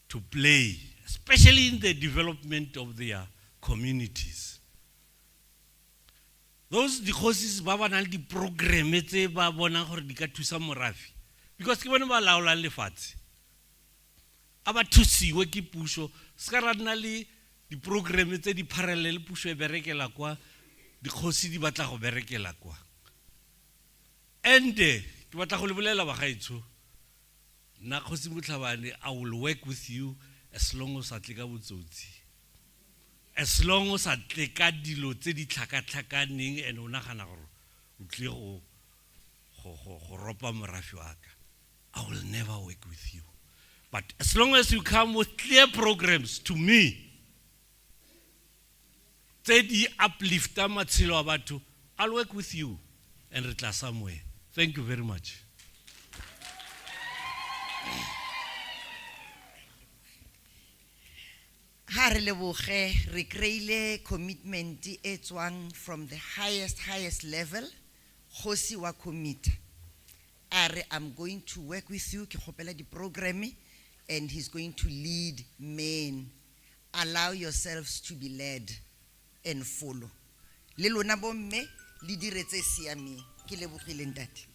to play, especially in the development of their communities. Those dikgosi ba ba nang di program tse ba bona gore di ka thusa morafe, because ke bone ba laola lefatshe a ba thusiwe ke puso, ska ra nna le di program tse di parallel puso e berekela kwa dikgosi di batla go berekela kwa. And ke batla go le bolela bagaetsho, nna kgosi Motlhabane, I will work with you as long as atle ka botsotsi, as long as atle ka dilo tse di tlhakatlhakaneng and o nagana gore o tle go ropa morafe wa ka, I will never work with you. But as long as you come with clear programs to me, tse di uplifta matshelo a batho, I'll work with you and re tla somewhere. Thank you very much. Ha re leboge re kreile commitment e tswang from the highest level, Kgosi wa committee. Are I'm going to work with you, ke kgopela di program, and he's going to lead men. Allow yourselves to be led and follow. Le lona bomme le diretse siame, ke lebogile ntate.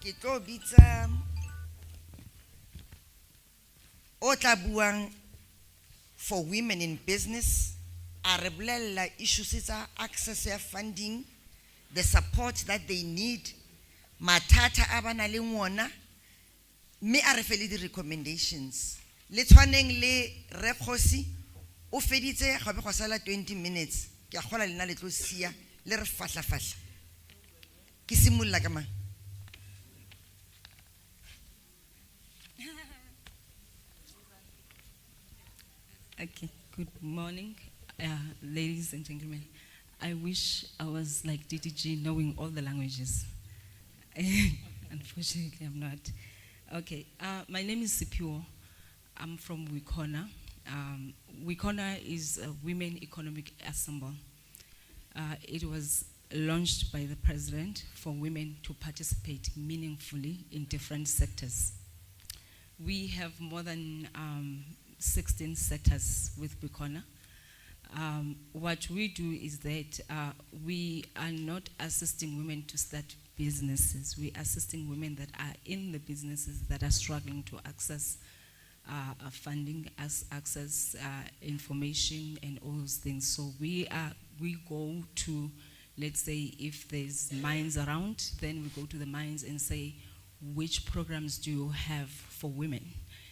Ke tlo bitsa o tla buang for women in business, a re bolella issues tsa access ya funding, the support that they need, mathata a bana le ngwana, mme a re fe le di recommendations. Le tshwaneng le Re Kgosi o feditse gabe go sala 20 minutes, ke a gola lena le tlo sia le re fahla. Ke simolla ka mang? Okay, good morning, ladies and gentlemen. I wish I was like DDG, knowing all the languages. Unfortunately, I'm not. Okay, my name is Sipio. I'm from Wikona. Wikona is a Women Economic Assembly. It was launched by the President for women to participate meaningfully in different sectors. We have more than 16 sectors with Wikona. What we do is that we are not assisting women to start businesses. We are assisting women that are in the businesses that are struggling to access funding, access information and all those things. So we go to, let's say, if there's mines around, then we go to the mines and say, which programs do you have for women?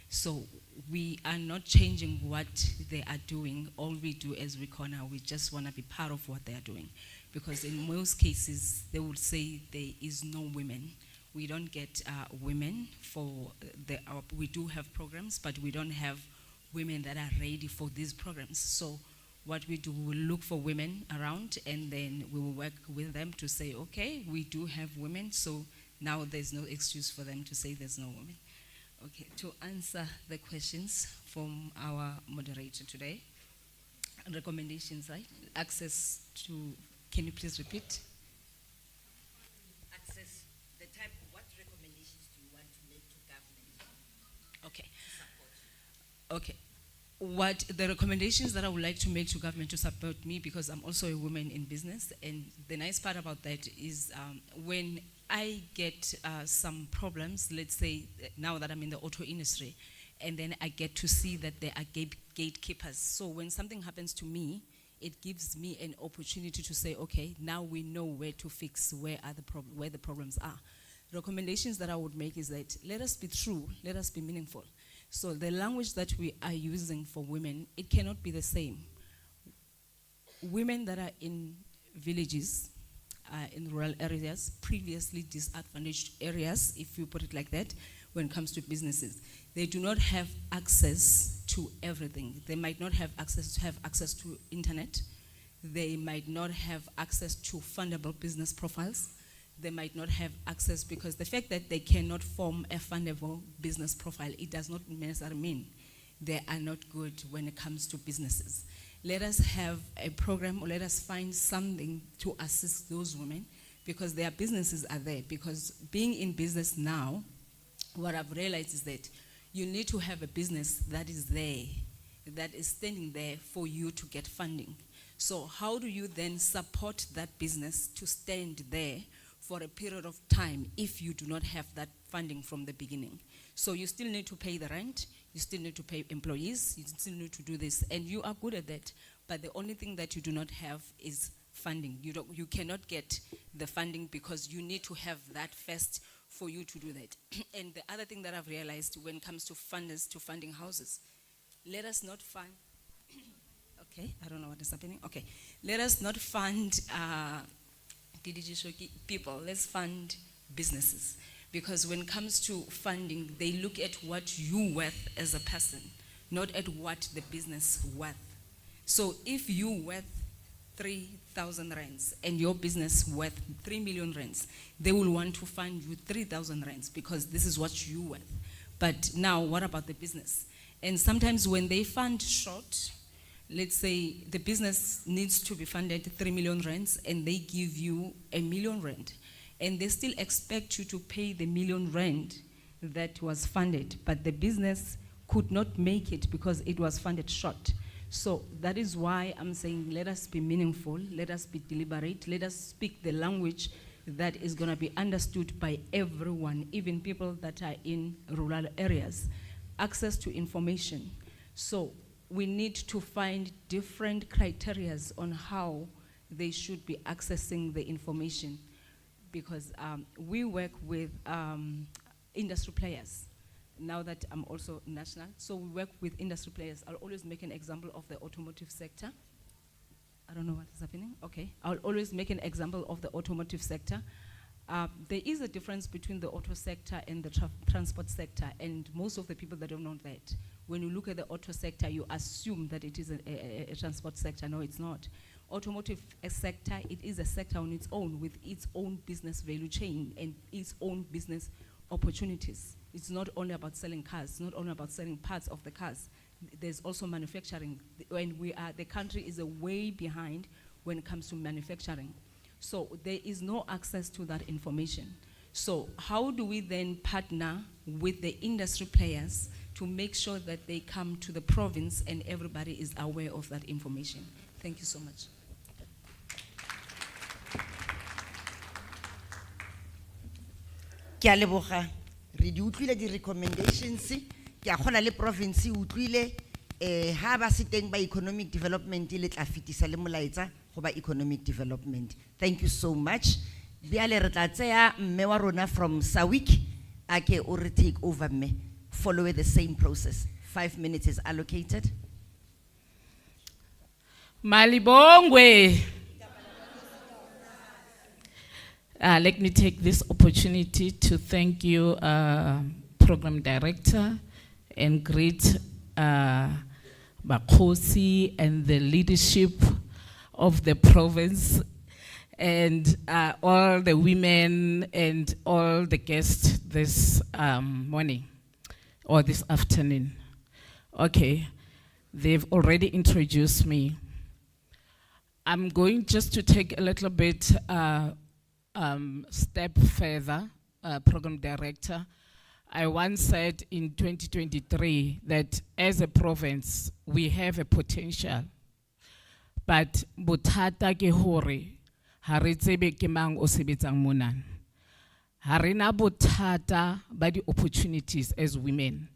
So we are not changing what they are doing. All we do as Wikona, we just want to be part of what they are doing. Because in most cases, they would say there is no women. We don't get women for we do have programs, but we don't have women that are ready for these programs. So what we do, we will look for women around, and then we will work with them to say, okay, we do have women, so now there's no excuse for them to say there's no women. Okay, to answer the questions from our moderator today, recommendations, right? Access to, can you please repeat? Access, the type, what recommendations do you want to make to government? Okay. Okay. What the recommendations that I would like to make to government to support me, because I'm also a woman in business, and the nice part about that is when I get some problems, let's say now that I'm in the auto industry, and then I get to see that there are gatekeepers. So when something happens to me, it gives me an opportunity to say, okay, now we know where to fix, where the problems are. Recommendations that I would make is that let us be true, let us be meaningful. So the language that we are using for women, it cannot be the same. Women that are in villages, in rural areas, previously disadvantaged areas, if you put it like that, when it comes to businesses, they do not have access to everything. They might not have access to internet. They might not have access to fundable business profiles. They might not have access, because the fact that they cannot form a fundable business profile, it does not necessarily mean they are not good when it comes to businesses. Let us have a program, or let us find something to assist those women, because their businesses are there. Because being in business now, what I've realized is that you need to have a business that is there, that is standing there for you to get funding. So how do you then support that business to stand there for a period of time if you do not have that funding from the beginning? So you still need to pay the rent, you still need to pay employees, you still need to do this, and you are good at that. But the only thing that you do not have is funding. You cannot get the funding because you need to have that first for you to do that. And the other thing that I've realized when it comes to funders, to funding houses, let us not fund, okay, I don't know what is happening. Okay, let us not fund people, let's fund businesses. Because when it comes to funding, they look at what you worth as a person, not at what the business worth. So if you worth 3,000 rands and your business worth 3 million rands, they will want to fund you 3,000 rands because this is what you worth. But now, what about the business? And sometimes when they fund short, let's say the business needs to be funded 3 million rands and they give you 1 million rand, and they still expect you to pay the 1 million rand that was funded, but the business could not make it because it was funded short. So that is why I'm saying let us be meaningful, let us be deliberate, let us speak the language that is going to be understood by everyone, even people that are in rural areas. Access to information. So we need to find different criteria on how they should be accessing the information, because we work with industry players. Now that I'm also national, so we work with industry players. I'll always make an example of the automotive sector. I don't know what is happening. Okay, I'll always make an example of the automotive sector. There is a difference between the auto sector and the transport sector, and most of the people that don't know that. When you look at the auto sector, you assume that it is a transport sector. No, it's not. Automotive sector, it is a sector on its own with its own business value chain and its own business opportunities. It's not only about selling cars, it's not only about selling parts of the cars. There's also manufacturing. When the country is way behind when it comes to manufacturing. So there is no access to that information. So how do we then partner with the industry players to make sure that they come to the province and everybody is aware of that information? Thank you so much. Ke a leboga. Re di utlwile di recommendations, ke a kgona le province utlwile ha ba se teng ba economic development le tla fitisa le molaetsa go ba economic development. Thank you so much. Biale re tla tsaya mme wa rona from Sawik ake o re take over mme. Follow the same process. 5 minutes is allocated. Malibongwe. Let me take this opportunity to thank you, Program Director, and greet Bakhosi and the leadership of the province, and all the women and all the guests this morning or this afternoon. Okay, they've already introduced me. I'm going just to take a little bit step further, Program Director. I once said in 2023 that as a province, we have a potential. But bothata ke hore ha re tsebe ke mang o sebetsang mona. Ha re na bothata ba di opportunities as women.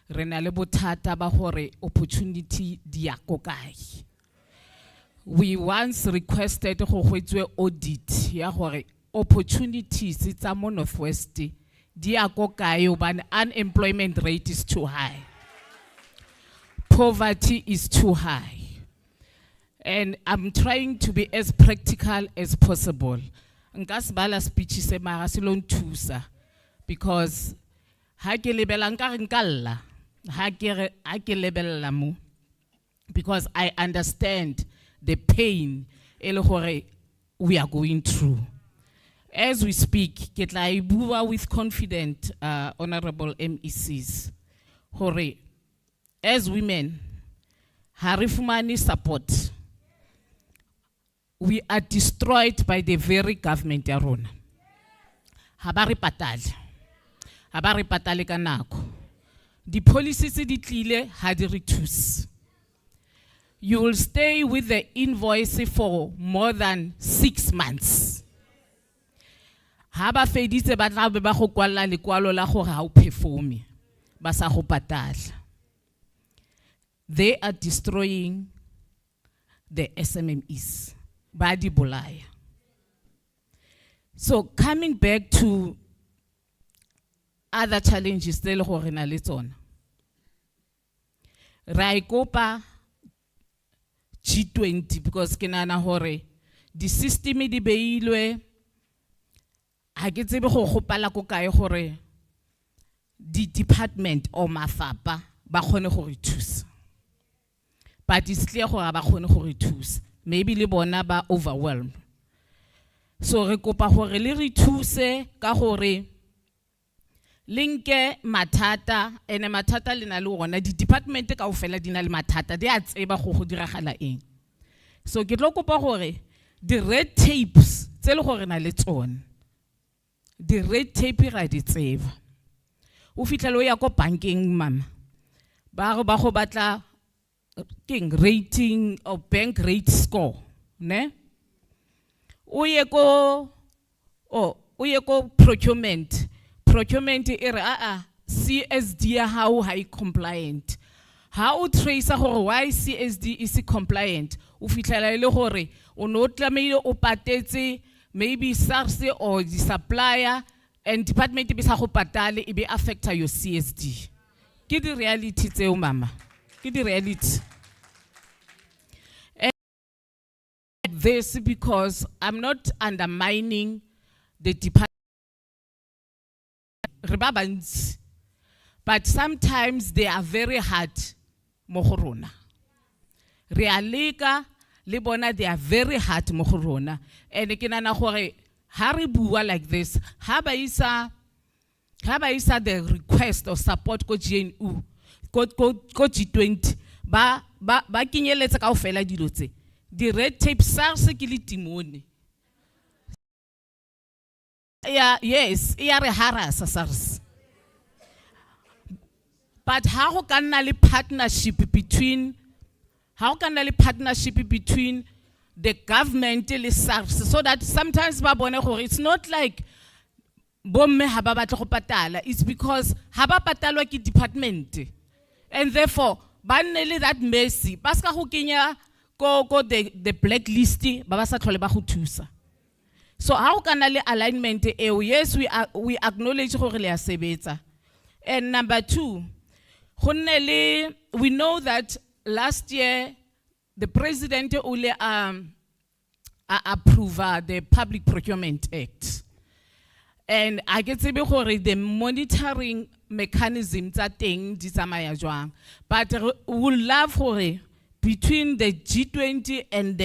Re na le bothata ba hore opportunity di ya ko kae. We once requested go hwetswe audit ya hore opportunities tsa mo Northwest di ya ko kae hobane unemployment rate is too high. Poverty is too high. And I'm trying to be as practical as possible. Nka se bala speech se mara se lo nthusa because ha ke lebela nka re nkalla ha ke lebella mo, because I understand the pain ele hore we are going through. As we speak, ke tla e bua with confident honorable MECs hore as women ha re fumane support. We are destroyed by the very government ya rona. Ha ba re patale. Ha ba re patale ka nako. Di policies di tlile ha di re thuse. You will stay with the invoice for more than 6 months. Ha ba feditse ba tla be ba go kwalla lekwalo la gore ha o performe ba sa go patala. They are destroying the SMMEs. Badi bolaya. So coming back to other challenges tse le gore na le tsona. Ra ikopa G20 because ke nana hore di system di beilwe ha ke tsebe go gopala ko kae gore di department or mafapa ba kgone go re thusa. But it's clear gore ba kgone go re thusa. maybe le bona ba overwhelmed. So re kopa hore le re thuse ka hore linke matata ene matata le na le ona di department kaofela di na le matata di a tseba go diragala eng. So ke tlo kopa hore the red tapes tse le gore na le tsone the red tape ra di tseba o fitlhela o ya ko bankeng mama ba go batla king rating or bank rate score ne o ye ko procurement e re CSD ya hao high compliant ha o trace gore why CSD is compliant o fitlhela ile gore o no tlameile o patetse maybe SARS or the supplier and department be sa go patale e be affecta your CSD. Ke di reality tseo mama. Ke di reality. And this because I'm not undermining the department, but sometimes they are very hard mo go rona. Realika le bona they are very hard mo go rona. And ke nana gore ha re bua like this, ha ba isa the request of support ko GNU, ko G20, ba kinyeletsa kaofela dilo tse. The red tape SARS ke le timone. Yeah, yes, e a re harasa SARS. But how can a partnership between the government and SARS so that sometimes it's not like it's because haba patalwa ki department and therefore banele that mercy paska go kenya ko the blacklist ba ba sa tlhole ba go thusa. So how can le alignment yes we acknowledge gore le a sebetsa. And number 2, we know that last year the president only approved the Public Procurement Act. And I get to be the monitoring mechanism that thing disamaya jwang. But we would love for between the G20 and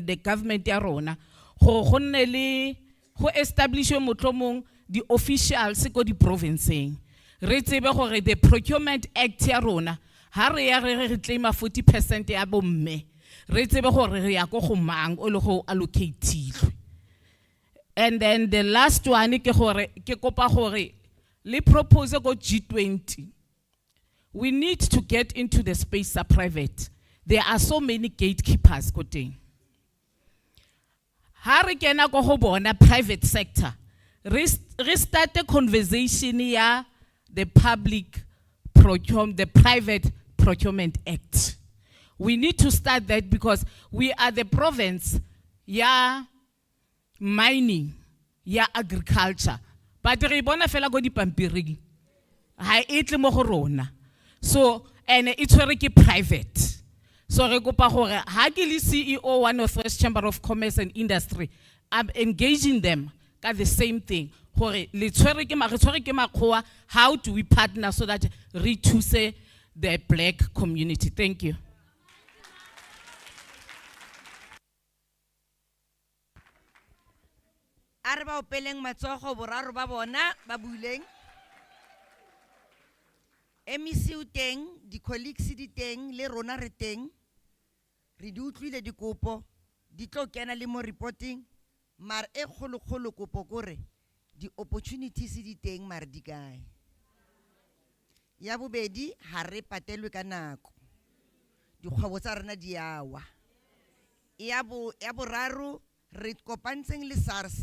the government yarona ho establish the officials ko di provinceng. Re tsebe gore the Procurement Act yarona ha re ya re claim 40% ya bomme. Re tsebe gore re ya go mang o le go allocate. And then the last one ke kopa gore le propose go G20. We need to get into the space of private. There are so many gatekeepers ko teng. Ha re kena go ho bona private sector. Restart a conversation ya the Private Procurement Act. We need to start that because we are the province, mining, agriculture. But re bona fela go di pampiring. Ha itle mo go rona. So and it's very private. So re kopa gore ha ke le CEO wa Northwest Chamber of Commerce and Industry, I'm engaging them at the same thing. Gore le tshwere ke makgowa, how do we partner so that re thuse the black community? Thank you. Arba opeleng matsogo boraro ba bona ba buileng. MEC o teng, di colleagues di teng, le rona re teng. Re di utlwile dikopo, di tlo kena le mo reporting, mar e kgolo kopo kore, di opportunities di teng mar di kae. Ya bobedi, ha re patelwe ka nako. Dikgwebo tsa rena di awa. Ya boraro, re kopantseng le SARS,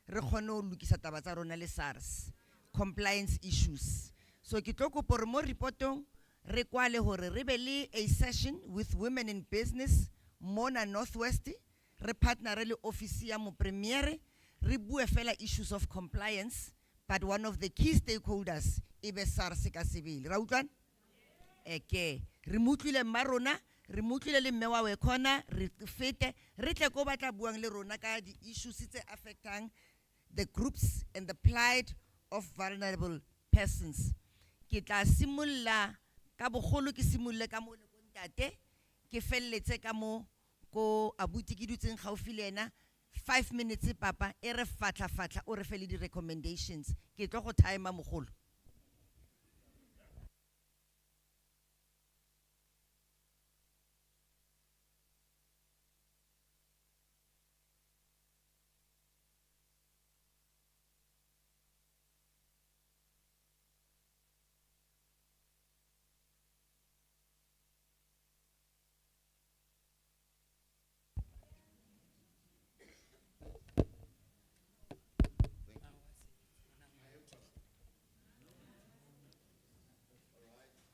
re kgone ho lokisa taba tsa rona le SARS. Compliance issues. So ke tlo kopa re mo reportong re kwale hore re be le a session with women in business mona Northwest, re partner le office ya mo premier, re bue fela issues of compliance, but one of the key stakeholders e be SARS ka sebele. Ra utlwana? Eke re mutlile marona, re mutlile le mmewa we khona, re fete re tle go batla buang le rona ka di issues tse affecting the groups and the plight of vulnerable persons. Ke tla simulla ka bogolo ke simulle ka mo le kontate ke felletse ka mo ko abuti ke dutseng gaufi le ena 5 minutes papa e re fatla o re fe le di recommendations ke tlo go time mogolo.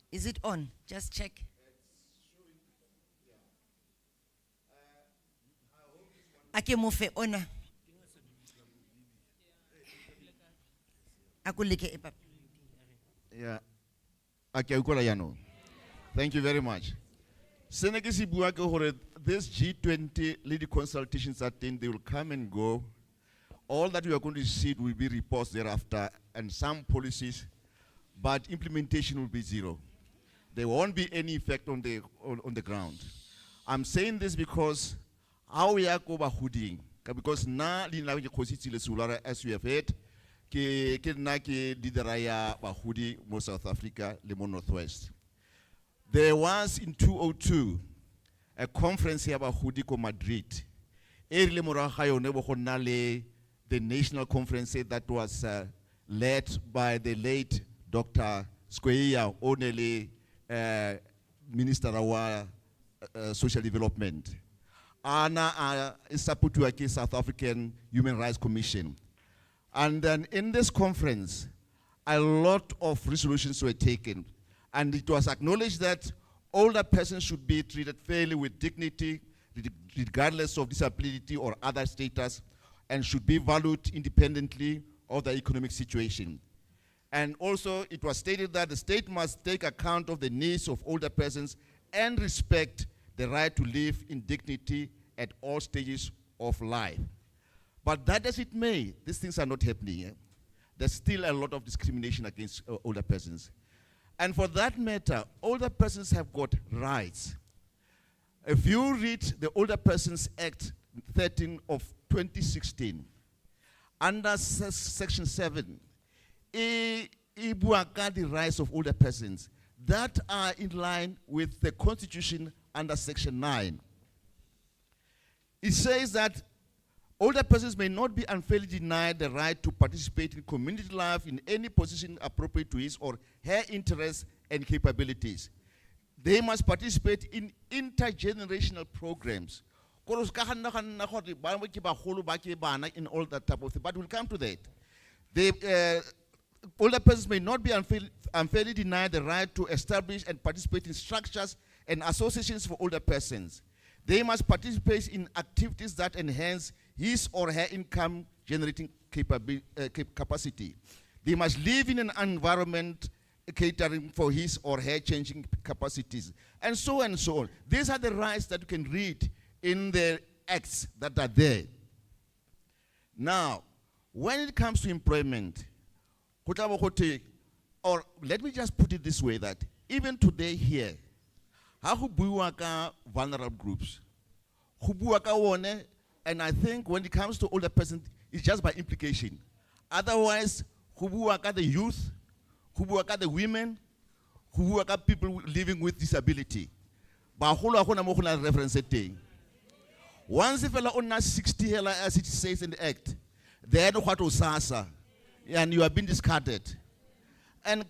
Is it on? Just check. Ake mofe ona. Akulike e papa. Yeah. Okay, ukola yano. Thank you very much. Seneke si bua ke hore this G20 leading consultations at 10, they will come and go. All that we are going to see will be reports thereafter and some policies, but implementation will be zero. There won't be any effect on the ground. I'm saying this because how we are go bahuding, because na li na ke khositsi le sulara as we have heard ke na ke lideraya bahudi mo South Africa le mo Northwest. There was in 2002 a conference here bahudi ko Madrid. Erile mora ga yone bo gonna le the national conference that was led by the late Dr. Skweyiya Onele, Minister of Social Development. Ana is supported by South African Human Rights Commission. And then in this conference, a lot of resolutions were taken. And it was acknowledged that older persons should be treated fairly with dignity, regardless of disability or other status, and should be valued independently of the economic situation. And also, it was stated that the state must take account of the needs of older persons and respect the right to live in dignity at all stages of life. But that as it may, these things are not happening. Eh? There's still a lot of discrimination against older persons. And for that matter, older persons have got rights. If you read the Older Persons Act 13 of 2016, under Section 7, the rights of older persons that are in line with the Constitution under Section 9. It says that older persons may not be unfairly denied the right to participate in community life in any position appropriate to his or her interests and capabilities. They must participate in intergenerational programs. In all that type of thing, but we'll come to that. Older persons may not be unfairly denied the right to establish and participate in structures and associations for older persons. They must participate in activities that enhance his or her income generating capacity. They must live in an environment catering for his or her changing capacities, and so on and so on. These are the rights that you can read in the acts that are there. Now, when it comes to employment, or let me just put it this way, that even today here, vulnerable groups, and I think when it comes to older persons, it's just by implication. Otherwise, the youth, the women, people living with disability. Once if you are 60, as it says in the act, then what sasa, and you have been discarded. And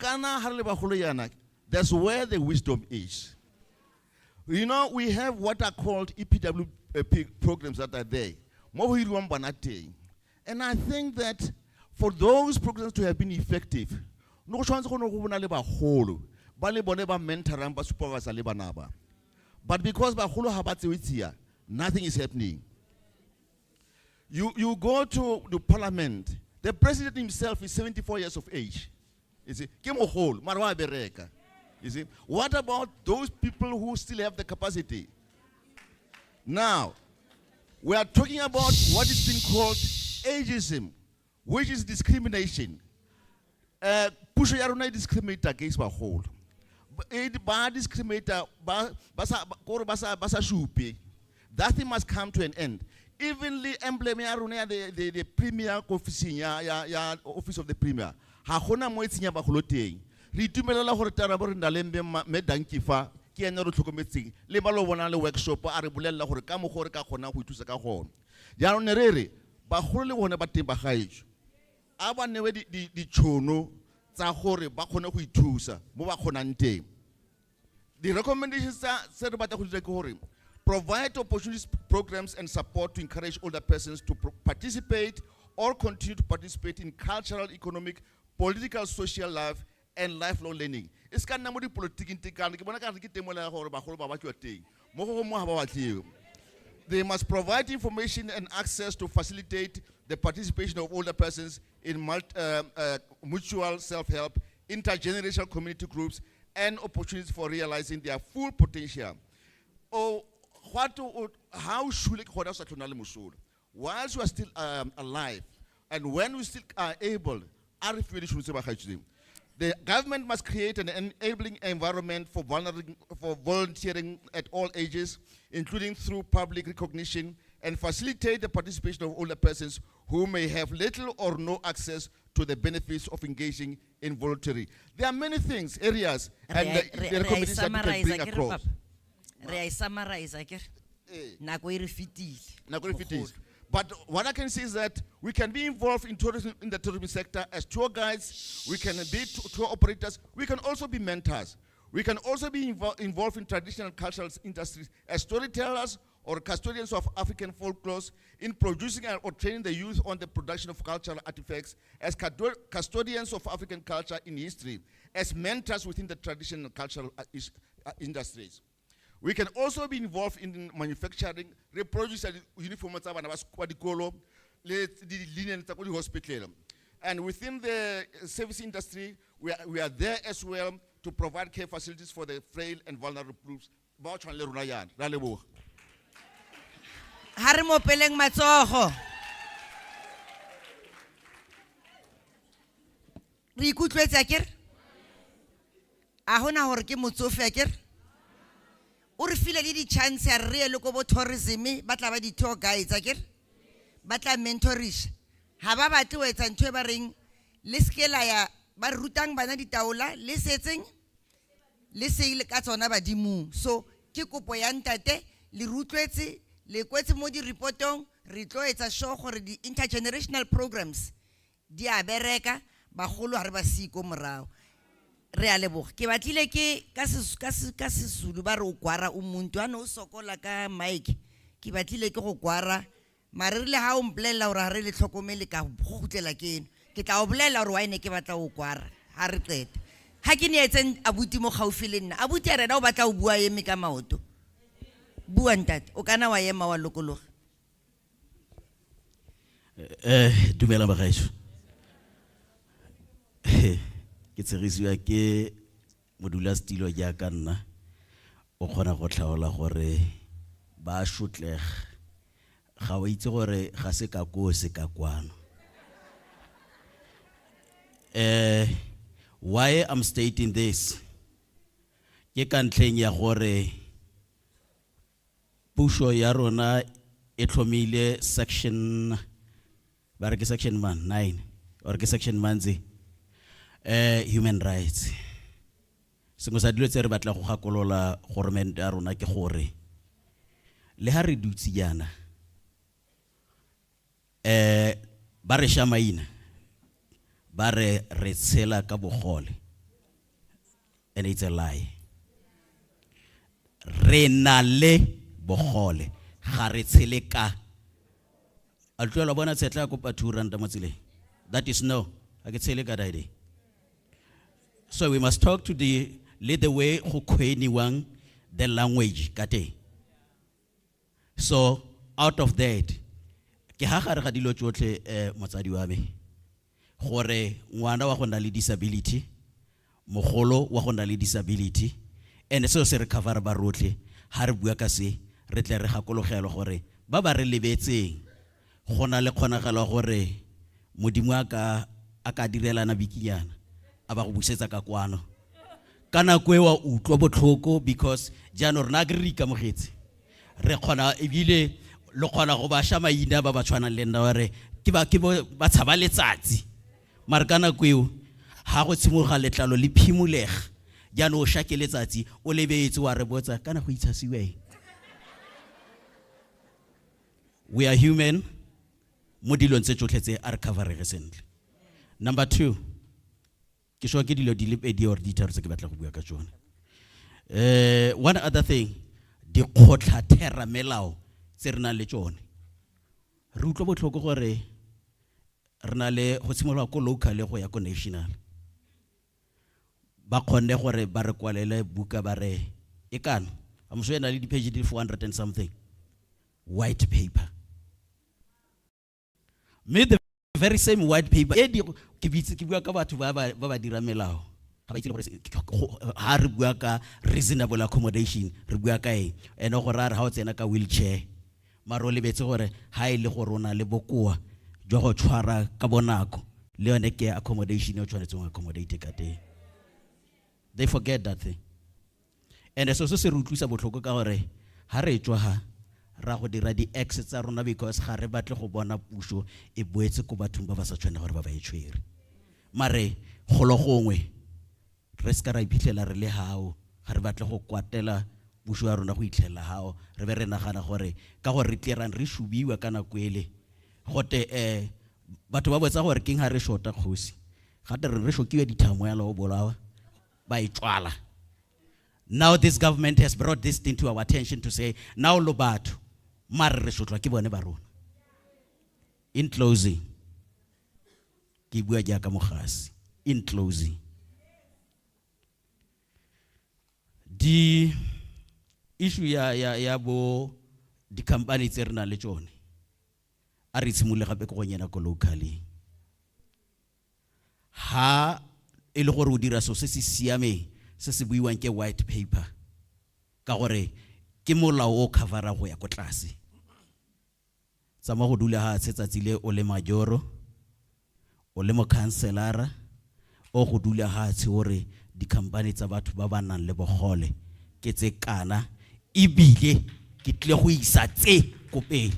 that's where the wisdom is. You know, we have what are called EPW programs that are there. And I think that for those programs to have been effective, no chance to but because nothing is happening. You go to the parliament, the president himself is 74 years of age. You see, you see, what about those people who still have the capacity? Now, we are talking about what is being called ageism, which is discrimination. Push yaruna discriminate against the whole. Discriminate basa shupi. That thing must come to an end. Even the emblem ya rona ya the premier office ya office of the premier. Ha gona mo etsenya bagolo teng. Re itumelela gore tara bo re nna le me dankifa ke ena re tlhokometseng le ba lo bona le workshop a re bolella gore ka mo gore ka gona go ithusa ka gona. Ya ne re re bagolo le bona ba teng ba gaetso. A ba newe di tshono tsa gore ba kgone go ithusa mo ba kgonang teng. The recommendations tse re batla go dira ke gore provide opportunities, programs, and support to encourage older persons to participate or continue to participate in cultural, economic, political, social life, and lifelong learning. It's kind of more political. They must provide information and access to facilitate the participation of older persons in mutual self-help, intergenerational community groups, and opportunities for realizing their full potential. How should it whilst we are still alive, and when we still are able, the government must create an enabling environment for volunteering at all ages, including through public recognition, and facilitate the participation of older persons who may have little or no access to the benefits of engaging in voluntary. There are many things, areas, and the recommendations that we can bring across. But what I can say is that we can be involved in tourism, in the tourism sector as tour guides, we can be tour operators, we can also be mentors. We can also be involved in traditional cultural industries as storytellers or custodians of African folklore, in producing or training the youth on the production of cultural artifacts, as custodians of African culture in history, as mentors within the traditional cultural industries. We can also be involved in manufacturing, reproducing uniforms of the linen hospital. And within the service industry, we are there as well to provide care facilities for the frail and vulnerable groups. Harimo peleng matsogo. Re ikutlwetse akere? A hona hore ke motsofe akere? O re file le di chance ya re le go bo tourism ba tla ba di tour guides akere? Ba tla mentorish. Ha ba batle o etsa ntwe ba reng le skela ya ba rutang bana ditaola le setseng le seile ka tsona ba dimung. So ke kopo ya ntate le rutlwetse le kwetse mo di reportong re tlo etsa show gore di intergenerational programs di a bereka bagolo ha re ba siko morao. Re a leboga. Ke batlile ke ka Sezulu ba re o kwara umuntu ana o sokola ka mic. Ke batlile ke go kwara mare re le ha o mplela hore ha re le tlhokomele ka go gutlela ke eno. Ke tla o bolela hore wa ene ke batla o kwara ha re qeta. Ha ke ne etseng abuti mo gaufi le nna. Abuti rena o batla o bua eme ka maoto. Bua ntate o kana wa ema wa lokologa. Dumela bagaetsho. Ke tsegiswa ke modula stilo ya ka nna o kgona go tlhaola gore ba shotlega ga o itse gore ga se ka go se ka kwano. Why I'm stating this ke ka ntleng ya gore puso ya rona e tlhomile section ba re ke section 9 or ke section manzi human rights. Sengwe sa dilo tse re batla go gakolola government ya rona ke gore le ha re dutse yana ba re shamaina ba re tshela ka bogole, and it's a lie. Re na le bogole ga re tshele ka a tloela bona tsetla ko pa 2 rand mo tseleng. That is no, a ke tshele ka dai. So we must talk to lead the way who kweniwang the language kate. So out of that, ke ha gare ga dilo tsotlhe motsadi wa me gore ngwana wa go na le disability, mogolo wa go na le disability, and so se re cover ba rotlhe ha re bua ka se re tle re gakologelo gore ba ba re lebetseng go na le kgonagalo gore modimo aka direlana bikinyana aba go busetsa ka kwano kana kwe wa utlwa botlhoko because jano rena agree ka mogetse re khona ebile le khona go ba sha maina ba ba tshwana le nna re ke ba tshaba letsatsi mara kana kweo ha go tshimoga letlalo le phimulega jano o sha ke letsatsi o lebetse wa re botsa kana go itshasiwe. We are human mo dilong tse tsotlhe tse a re coverege sentle. Number 2, ke sho ke dilo di le pedi or di tharo tse ke batla go bua ka tsone. One other thing, di khotla thera melao tse re na le tsone. Re utlwa botlhoko gore re na le go tshimolola ko local go ya ko national. Ba khonne gore ba re kwalele buka ba re e kana I'm sure na le di page di 400 and something white paper. Made the very same white paper ke bitse ke bua ka batho ba ba dira melao ga ba itse gore ha re bua ka reasonable accommodation re bua ka eng ene go ra re ha o tsena ka wheelchair maro le betse gore ha ile go rona le bokoa jo go tshwara ka bonako le yone ke accommodation o tshwanetse go accommodate ka teng. They forget that thing. And so se re utlwisa botlhoko ka gore ha re tswa ha ra go dira di exits tsa rona because ga re batle go bona puso e boetse go bathong ba ba sa tshwana gore ba ba etshwere mare golo gongwe re ska ra iphitlhela re le hao ga re batle go kwatela puso ya rona go itlhela hao re be re nagana gore ka gore re tlerang re shubiwa kana kwele gote batho ba botsa gore king ha re shota kgosi gate re shokiwe dithamo ya lo bolawa ba itwala. Now this government has brought this thing to our attention to say now lo batho mare re shotlwa ke bone ba rona. In closing, ke bua jaaka mogasi. In closing, the issue ya bo di company tse rena le tsone a re tshimole gape go nyena ko locally ha e le gore o dira so se se siame se se buiwang ke white paper ka gore ke molao o covera go ya ko tlase tsa mo go dula ha tsetsa le o le majoro o le mo councilor o go dula ha tse hore di company tsa batho ba ba nang le bogole ke tse kana ibile ke tle go isa tse ko pele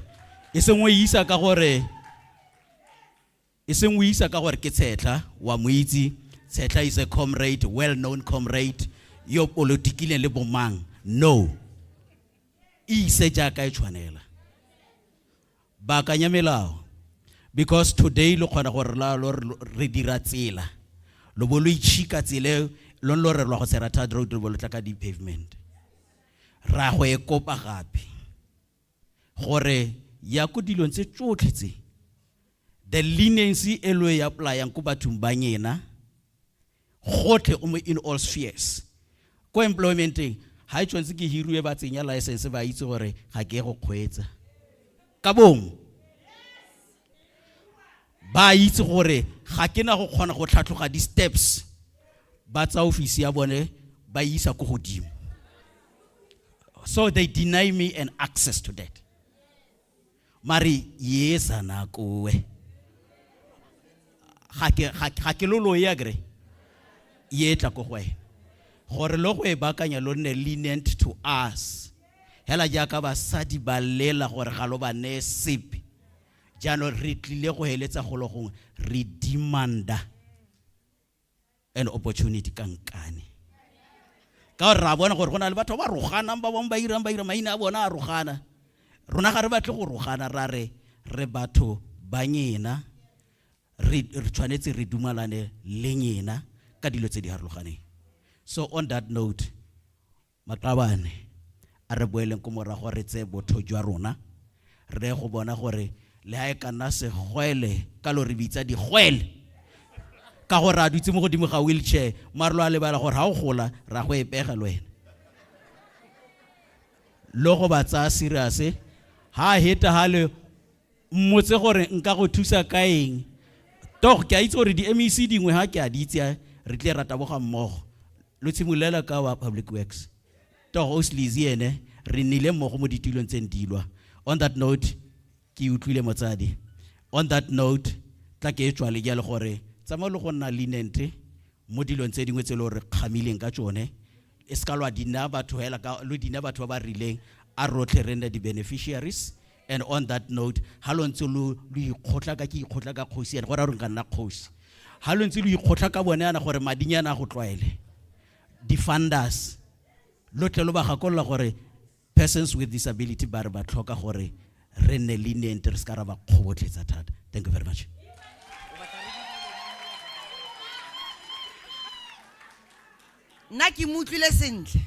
e sengwe isa ka gore ke tsetla wa moitsi tsetla is a comrade, well known comrade yo politically le bomang no ise jaaka e tshwanela ba ka nyamelao because today lo khona gore la lo re dira tsela lo bo lo itshika tsele lo lo re lo go sera third road lo tla ka di pavement ra go e kopa gape gore ya go dilong tse tsotlhe tse the leniency elo ya apply yang go bathong ba nyena gotle in all spheres ko employmenting ha itshwantse ke hirue ba tsenya license ba itse gore ga ke go kgwetsa ka bong ba itse gore ga ke na go kgona go tlhatlhoga di steps ba tsa office ya bone ba isa go godimo so they deny me an access to that mari yesa na kowe ga ke lolo ya gre ye tla go gwe gore lo go e bakanya lo ne lenient to us hela jaaka ba sadi ba lela gore ga lo ba ne sepe jano re tlile go heletsa go logong re demanda an opportunity kankane ka ra bona gore gona le batho ba rogana ba bong ba irang maina a bona a rogana rona ga re batle go rogana ra re batho ba nyena re tshwanetse re dumalane le nyena ka dilo tse di harologaneng. So on that note matlabane a re boeleng ko morago re tse botho jwa rona re go bona gore le ha e kana se gwele ka lo re bitsa di gwele ka gore a dutse mo godimo ga wheelchair marlo a lebala gore ha o gola ra go epega le wena lo go ba tsa serious ha heta hale mmotse gore nka go thusa ka eng to ke a itse gore di MEC dingwe ha ke a ditse re tle rata boga mmogo lo tsimulela ka wa public works to go slizi ene re nile mmogo mo ditilong tse ndilwa. On that note ke utlwile motsadi on that note tla ke tswa le jalo gore tsama le go nna linente mo dilong tse dingwe tse le re kgamileng ka tsone e ska lwa dina batho hela ka lo dina batho ba rileng a rotle re nne di beneficiaries. And on that note, halo ntse lo ikgotla ka ke ikgotla ka kgosi ene gore a re nka nna kgosi. Halo ntse lo ikgotla ka bone ana gore madinyana a go tlwaele. Di funders lo tle lo ba gakolla gore persons with disability ba re ba tlhoka gore re nne lenient re ska ra ba kgobotletsa thata. Thank you very much. Nna ke mutlile sentle.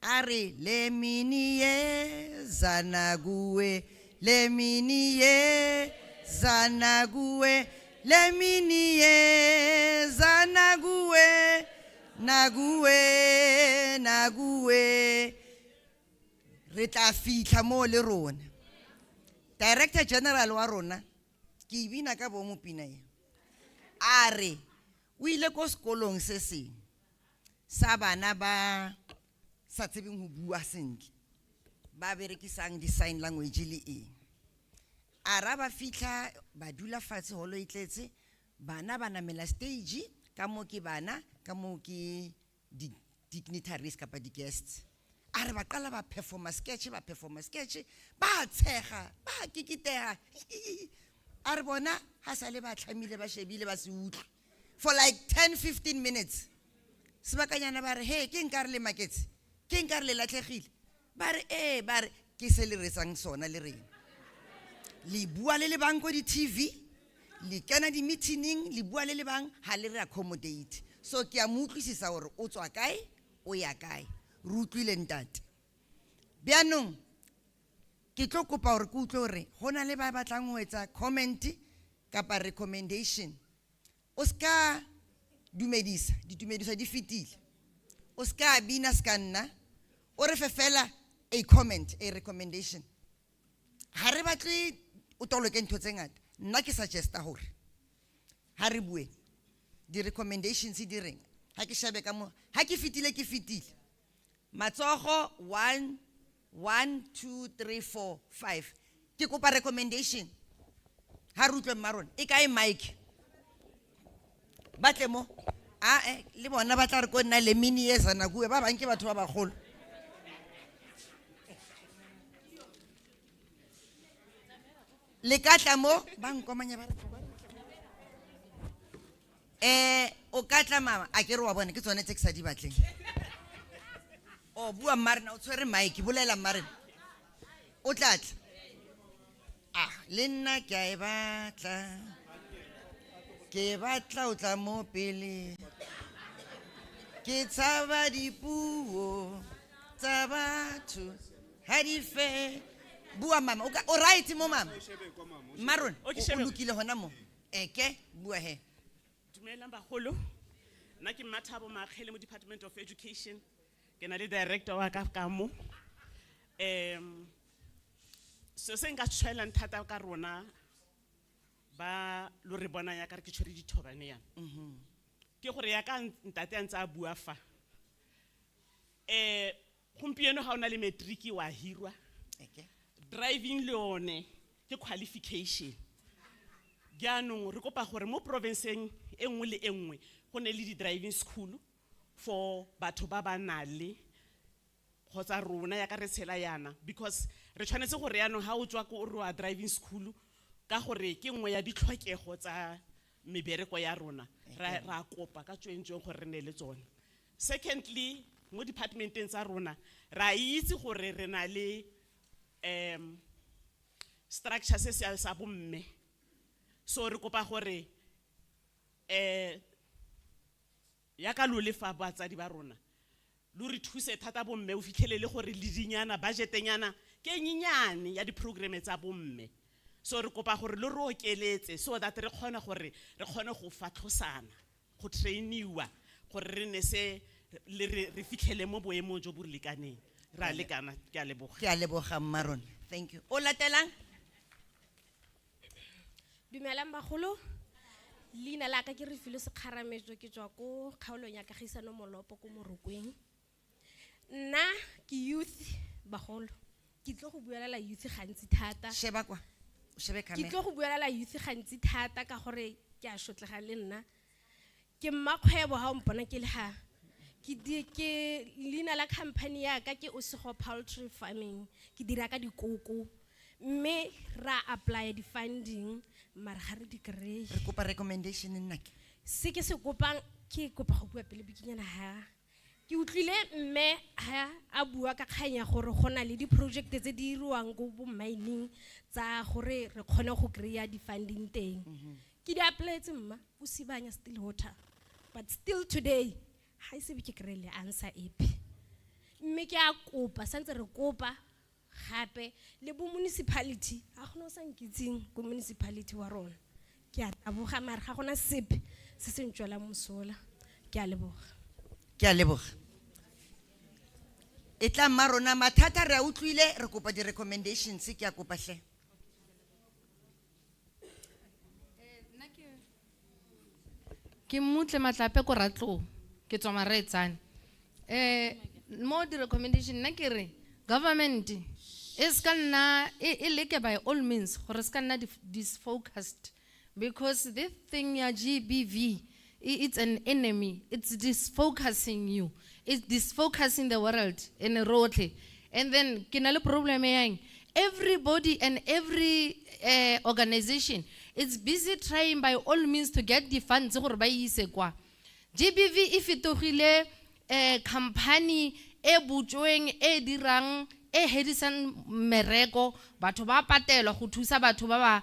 Are le mini ye zanague, le mini ye zanague, le mini ye zanague, nague, nague. Re tla fitlha mo le rona. Director General wa rona ke bina ka bo mo pina ye. Are o ile ko sekolong se seng sa bana ba sa tsebeng ho bua sentle ba berekisang di sign language le e ara ba fitla ba dula fatshe holo itletse bana ba namela stage ka mo ke bana ka mo ke di dignitaries kapa di guests are ba qala ba perform sketch ba tshega ba kikiteha are bona ha sale ba tlhamile ba shebile ba se utlwe for like 10-15 minutes sebakanyana ba re hey ke nkare le market ke nkare le latlhegile ba re ba re ke se le resang sona le reng le bua le bang ko di TV le kana di meeting le bua le bang ha le re accommodate so ke a mutlisisa hore o tswa kae o ya kae re utlwile ntate bianong ke tlo kopa hore ke utlwe hore hona le ba batlang ho etsa comment kapa recommendation o ska dumedisa ditumediso di fitile o ska bina skanna o re fefela a comment a recommendation ha re batle o toloke ntho tse ngata nna ke suggesta hore ha re bue di recommendations di reng ha ke shabe ka mo ha ke fitile matsogo 1 2 3 4 5 ke kopa recommendation ha re utlwe maron e kae mic batle mo le bona ba tla re ko nna le mini ye sana bue ba bang ke batho ba bagolo le katla mo ba nkomanya ba o katla mama a ke re wa bona ke tsone tse ke sa di batleng o bua marina o tshwere mic bolela marina o tlatla le nna ke a e batla ke batla o tla mo pele ke tsaba dipuo tsa batho ha di fe bua mama o right mo mama maron o lokile hona mo eke bua he dumelang bagolo nna ke Mmathabo Makgele mo Department of Education ke na le director wa ka mo so se nka tshwela nthata ka rona ba lo re bona ya ka re ke tshwere dithobane yana ke gore ya ka ntate a ntse a bua fa gompieno ga o na le matric wa hirwa driving le one ke qualification jaanong re kopa gore mo provinceng e nngwe le e nngwe go ne le di driving school for batho ba ba nale kgotsa rona ya ka re tshela yana because re tshwanetse gore yaanong ga o tswa ko wa driving school ka gore ke nngwe ya ditlhokego tsa mebereko ya rona ra kopa ka tswentsweng gore re ne le tsone secondly mo departmenteng tsa rona ra itse gore re na le structure se se sa bomme so re kopa gore ya ka lo lefa batsadi ba rona lo re thuse thata bomme o fitlhelele gore le dinyana budgetenyana ke nyenyane ya di programme tsa bomme so re kopa gore lo re okeletse so that re kgona gore re kgone go fatlhosana go trainiwa gore re ne se re fitlhele mo boemo jo bo lekaneng ra lekana ke a leboga Maron thank you o latelang dumelang bagolo leina la ka ke re filo se kharametso ke tswa ko kgaolong ya kagisano molopo ko Morokweng nna ke youth bagolo ke tlo go buelela youth gantsi thata sheba kwa o shebe camera ke tlo go buelela youth gantsi thata ka gore ke a shotlega le nna ke mmakgwebo ha o mpona ke le ha ke leina la company ya ka ke Osego Poultry Farming. Ke dira ka dikoko. Mme ra apply di-funding mara ga re di kry. Re kopa recommendation nna ke. Se ke se kopang ke kopa go bua pele bikinyana ha. Ke utlwile mme ha a bua ka kganya gore gona le di-project tse di iriwang go bo mining tsa gore re kgone go kry-a di-funding teng. Ke di apply-etse mma go Sibanya Stillwater. But still today, ha ise ke kry le answer epe. Mme ke a kopa santse re kopa gape le bo municipality a gona sa nkitsing go municipality wa rona. Ke a taboga mara ga gona sepe se se ntšwela mosola. Ke a leboga. Ke a leboga. E tla mma rona mathata re a utlwile re kopa di-recommendations ke a kopa hle. Ke mutle matlape ko ratlo ke tswa Maretsane mo di recommendation na ke re government is kana e leke by all means gore se kana disfocused because this thing ya GBV it's an enemy, it's disfocusing you, it's disfocusing the world in a rotle. And then ke na le problem yang everybody and every organization it's busy trying by all means to get the funds gore ba ise kwa. GBV if itogile company e butsweng e dirang e hedisan mereko batho ba patelwa go thusa batho ba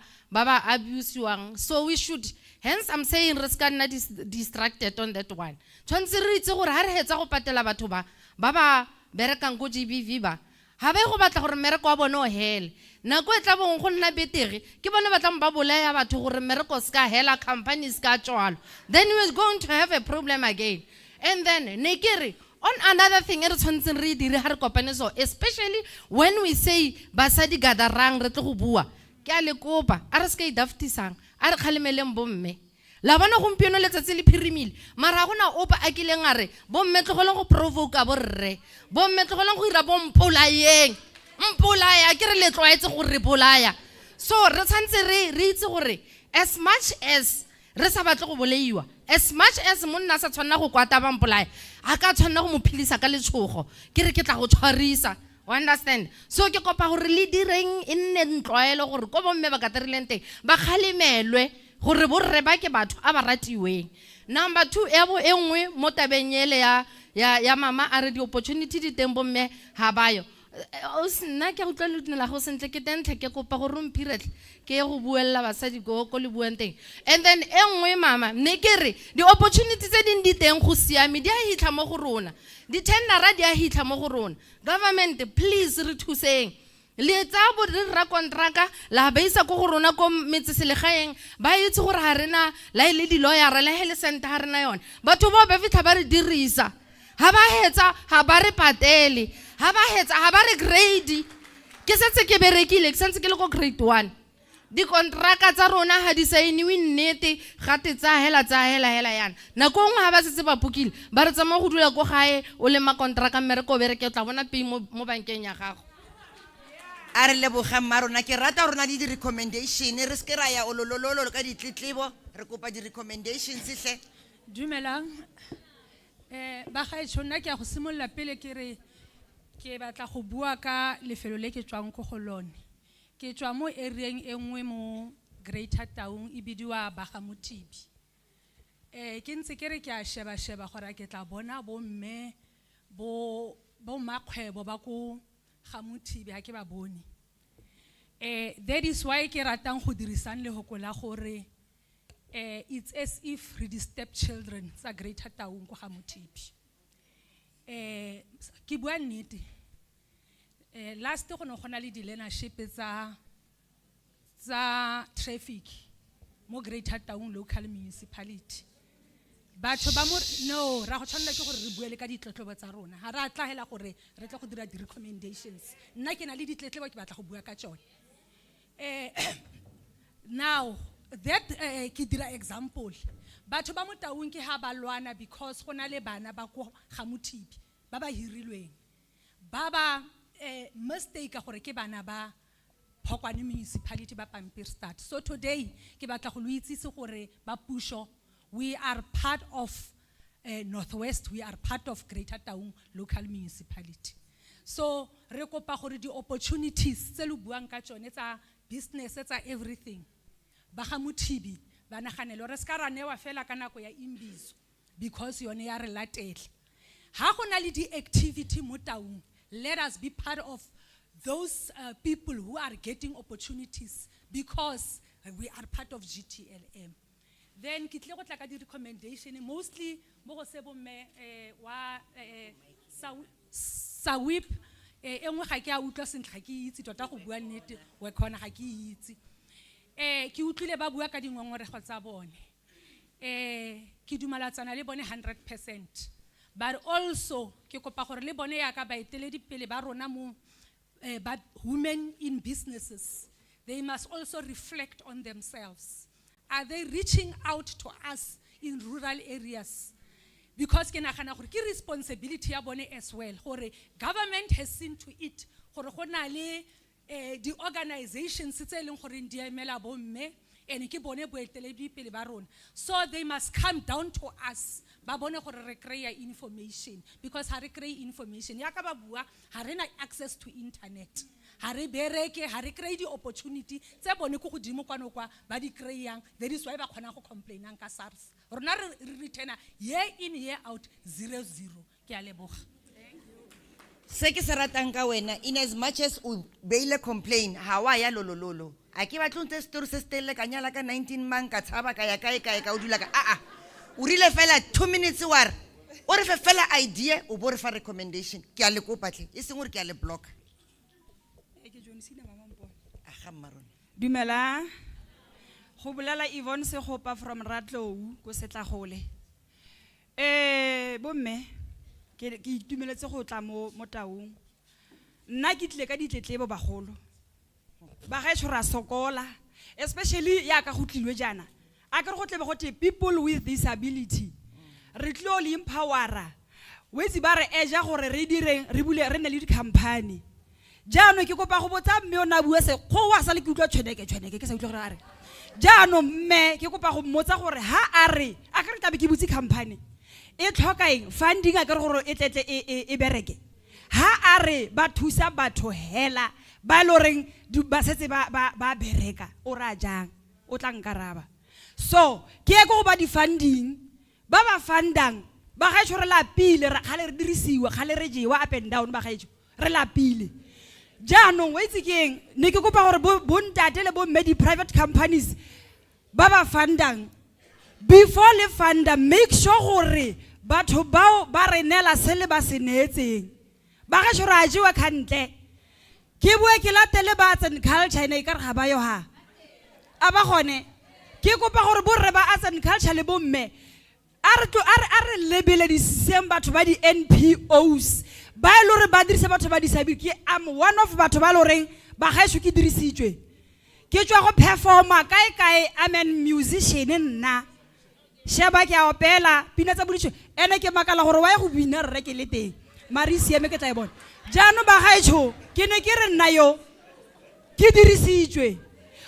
abusewang. So we should, hence I'm saying re ska nna distracted on that one. Tshwantse re itse gore ha re hetsa go patela batho ba berekang go GBV ba ha ba go batla gore mereko wa bone o hele. Nako e tla bong go nna betere ke bone ba tla ba bolaya batho gore mereko ska hela companies ka tswalo, then we're going to have a problem again. And then nekere on another thing re tshwantseng re dire ha re kopane so, especially when we say basadi gadarang re tle go bua ke a le kopa a re ska idaftisang a re khalemeleng bomme la bona gompieno letsatsi le phirimile mara gona opa a kileng a re bomme tlogoleng go provoke borre bomme tlogoleng go ira bompolayeng mpolaya ke re le tlwaetse go re bolaya. So re tshwantse re itse gore as much as re sa batle go boleiwa, as much as monna sa tshwanna go kwata ba mpolaya a ka tshwanna go mo philisa ka letshogo ke re ke tla go tshwarisa. Understand? So ke kopa gore le direng e nne ntloelo gore ko bomme ba katerileng teng ba khalemelwe gore borre ba ke batho a ba ratiweng. Number 2 ebo engwe mo tabeng ele ya mama a re di opportunity di teng bomme ha bayo. O sna ke go tla le dinela go sentle ke tentle ke kopa go rompiretle ke go buella basadi go le buang teng. And then engwe mama ne ke re di opportunities tse ding di teng go siame di a hitla mo go rona, di tendera di a hitla mo go rona. Government please re thuseng le tsa bo re kontraka la ba isa go go rona ko metseselegaeng ba itse gore ha rena la ile di lawyer la hele center ha rena yone batho ba ba fitla ba re dirisa ha ba hetsa ha ba re patele ha ba hetsa ha ba re grade ke setse ke berekile ke sentse ke le go grade 1 di kontraka tsa rona ha di sainiwe nnete gate tsa hela yana nako ngwe ha ba setse ba pukile ba re tsama go dula go gae o le ma kontraka mmereko bereke tla bona pei mo bankeng ya gago. A re leboga mmarona ke rata rona di recommendation re ske ra ya ololololo ka ditletlebo re kopa di recommendations hle. Dumelang ba ga itshona ke a go simolla pele ke re ke batla go bua ka lefelo le ke tswang go lone. Ke tswa mo areaeng engwe mo Greater Town e bidiwa Bagamotibi. Ke ntse ke re ke a sheba gore ke tla bona bomme bo makgwebo ba ko Gamutibi ha ke ba bone. That is why ke ratang go dirisang le hokola gore it's as if re disturb children sa Greater Town ko Gamutibi. Ke bua nnete last go no gona le di leadership tsa traffic mo Greater Town local municipality. Batho ba mo no ra go tshwanela ke gore re buele ka ditletlebo tsa rona ha ra tlahela gore re tla go dira di recommendations. Nna ke na le ditletlebo ke batla go bua ka tsone. Now that ke dira example batho ba mo Taung ke ha ba lwana because gona le bana ba go Gamutibi ba ba hirilweng ba mistake gore ke bana ba Phokwane municipality ba Pampiri start. So today ke batla go lo itsise gore ba pusho we are part of Northwest, we are part of Greater Taung local municipality. So, re kopa gore di opportunities, tse lo buang ka tsone tsa business, tsa everything. Baga Mothibi, ba naganele re ska ra newa fela ka nako ya imbizo, because yone ya re latela. Ha go na le di activity mo taung, let us be part of those people who are getting opportunities, because we are part of GTLM. Then ke tle go tla ka di recommendation mostly mo go se bomme wa Sawip engwe ga ke a utlwa sentle ga ke itse tota go bua nnete we khona ga ke itse ke utlwile ba bua ka dingongorego tsa bone ke dumalatsana le bone 100%, but also ke kopa gore le bone ya ka ba eteledi pele ba rona mo but women in businesses, they must also reflect on themselves. Are they reaching out to us in rural areas? Because ke nagana gore ke responsibility ya bone as well, gore government has seen to it gore go na le di organizations tse e leng gore di emela bomme and ke bone boeteledi pele ba rona, so they must come down to us ba bone gore re kry-a information, because ha re kry information ya ka ba bua ha re na access to internet, ha re bereke, ha re kry di opportunity tse bone go godimo kwa no kwa ba di kry-ang. That is why ba khona go complainang ka SARS, rona re returna year in year out 0-0. Ke a leboga. Se ke se ratang ka wena, in as much as o beile complain ha wa ya lolololo, a ke batlo nte story se stelle ka nyala ka 19 man ka tshaba ka ya kae ka o dula ka o rile fela 2 minutes war o re fe fela idea o bo re fa recommendation. Ke a le kopa tle e seng gore ke a le block. Dumela, go bolela Yvonne Segopa from Ratlou ko Setlagole. Bomme ke itumeletse go tla mo taung. Nna ke tle ka ditletlebo bagolo. Ba ga tshora sokola, especially ya ka go tlilwe jana. A ke re go tle go te people with disability. Re tlo le empowera. Wetsi ba re eja gore re direng re bule re ne le di company. Jano ke kopa go botsa mme o na bua se go wa sa le ke utlwa tshweneke ke sa utlwa gore a re. Jano mme ke kopa go mmotsa gore ha a re a ka re tabe ke butse company e tlhoka eng funding a ke re gore e tletse e bereke. Ha a re ba thusa batho hela ba loreng ba setse ba bereka o ra jang o tla nkaraba. So ke e go ba di funding ba fundang ba ga tshore la pile re khale re dirisiwa khale re jewa up and down ba ga re la pile. Jaanong wa itse keng ne ke kopa gore bo ntate le bo mme di private companies ba fundang before le funda, make sure gore batho bao ba re nela sele ba se neetseng ba ga tshore a jewa kantle. Ke bua ke latele ba arts and culture ne ka re ga ba yo ha a ba gone ke kopa gore bo re ba arts and culture le bo mme a re lebele di same batho ba di NPOs ba lo re ba dirisa batho ba disability. I'm one of batho ba lo reng ba gaetsho ke dirisitswe ke tswa go performa kae I'm a musician nna sheba ke a opela pina tsa boditsho ene ke makala gore wa go bina re ke le teng mari sieme ke tla e bona jano ba gaetsho ke ne ke re nna yo ke dirisitswe.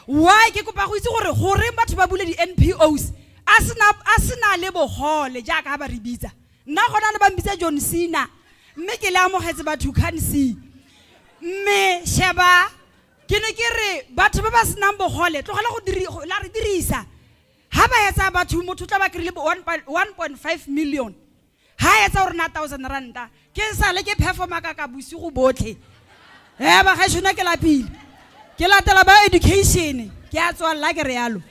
Why ke kopa go itse gore batho ba bule di NPOs asina le bogole jaaka ba re bitsa nna gona le ba mbitsa John Cena mme ke le amogetse batho can see mme sheba ke ne ke re batho ba ba senang bogole tlogela go la re dirisa ha ba etsa batho motho tla ba kry le 1.5 million ha etsa gore na 1000 ranta ke sale ke performa ka bosigo botlhe ba ga shona ke la pile ke latela ba education ke a tswa la ke realo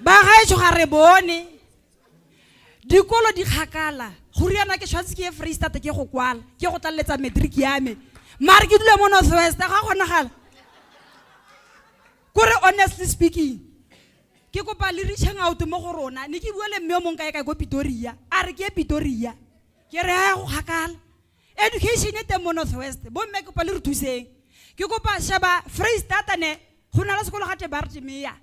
ba ga e ga re bone dikolo di khakala go riana ke tshwantse ke Free State ke go kwala ke go tlalletsa matric ya me mara ke dule mo Northwest ga kgonagala kore honestly speaking ke kopa le reaching out mo go rona ne ke bua le mme o mong kae go Pretoria a re ke Pretoria ke re ya go khakala education e teng mo Northwest bo mme ke kopa le re thuseng ke kopa shaba Free State ne go na le sekolo gate ba re meya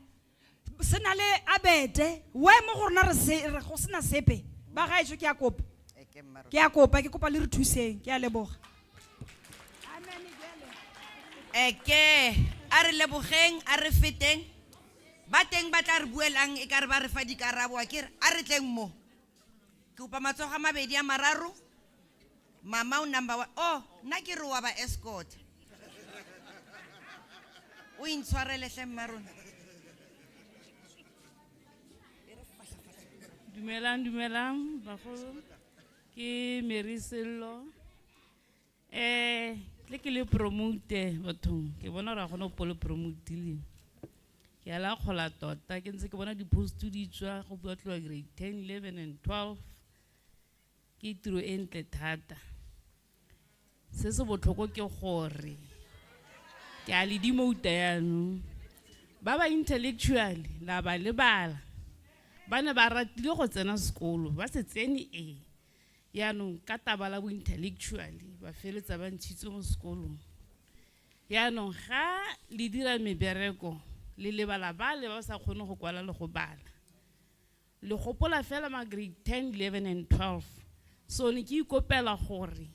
sena le abete we mo go rona re go sena sepe ba gaetsho ke a kopa ke kopa le re thuseng ke a leboga. Eke a re lebogeng a re feteng ba teng ba tla re buelang e ka re ba re fa dikarabo a ke re a re tleng mo kopa matsogo a mabedi a mararo. Mama o number 1. Oh, nna ke re wa ba escort. O intshwarele hle mmarona. Dumelang, bagolo. Ke Mary Sello. Le promote bathong. Ke bona ra gona go promote le. Ke ala khola tota ke ntse ke bona di post di tswa go bua tloa grade 10, 11 and 12. Ke tiro entle thata. Se se botlhoko ke gore ke a le demote yano. Ba ba intellectual la ba lebala. Bana ba ratile go tsena sekolo ba se tsene yaanong ka taba la bo intellectually ba feletsa ba ntshitse mo sekolong yaanong ga le dira mebereko le lebala ba le ba sa kgone go kwala le go bala le gopola fela ma grade 10, 11 and 12 so ne ke ikopela gore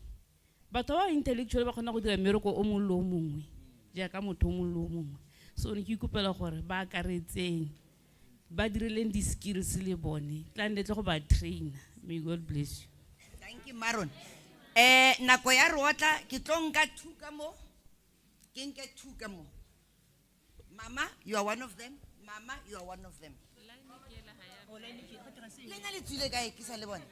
batho ba intellectually ba kgona go dira mmereko o mongwe le o mongwe jaaka motho o mongwe le o mongwe so ne ke ikopela gore ba akaretseng ba dirileng di skills le bone tla ntle go ba train. May God bless you. Thank you Maron. Nako ya rotla ke tlo nka thuka mo. Ke nke thuka mo. Mama, you are one of them. Mama, you are one of them. Lena le tsile kae ke sa le bone.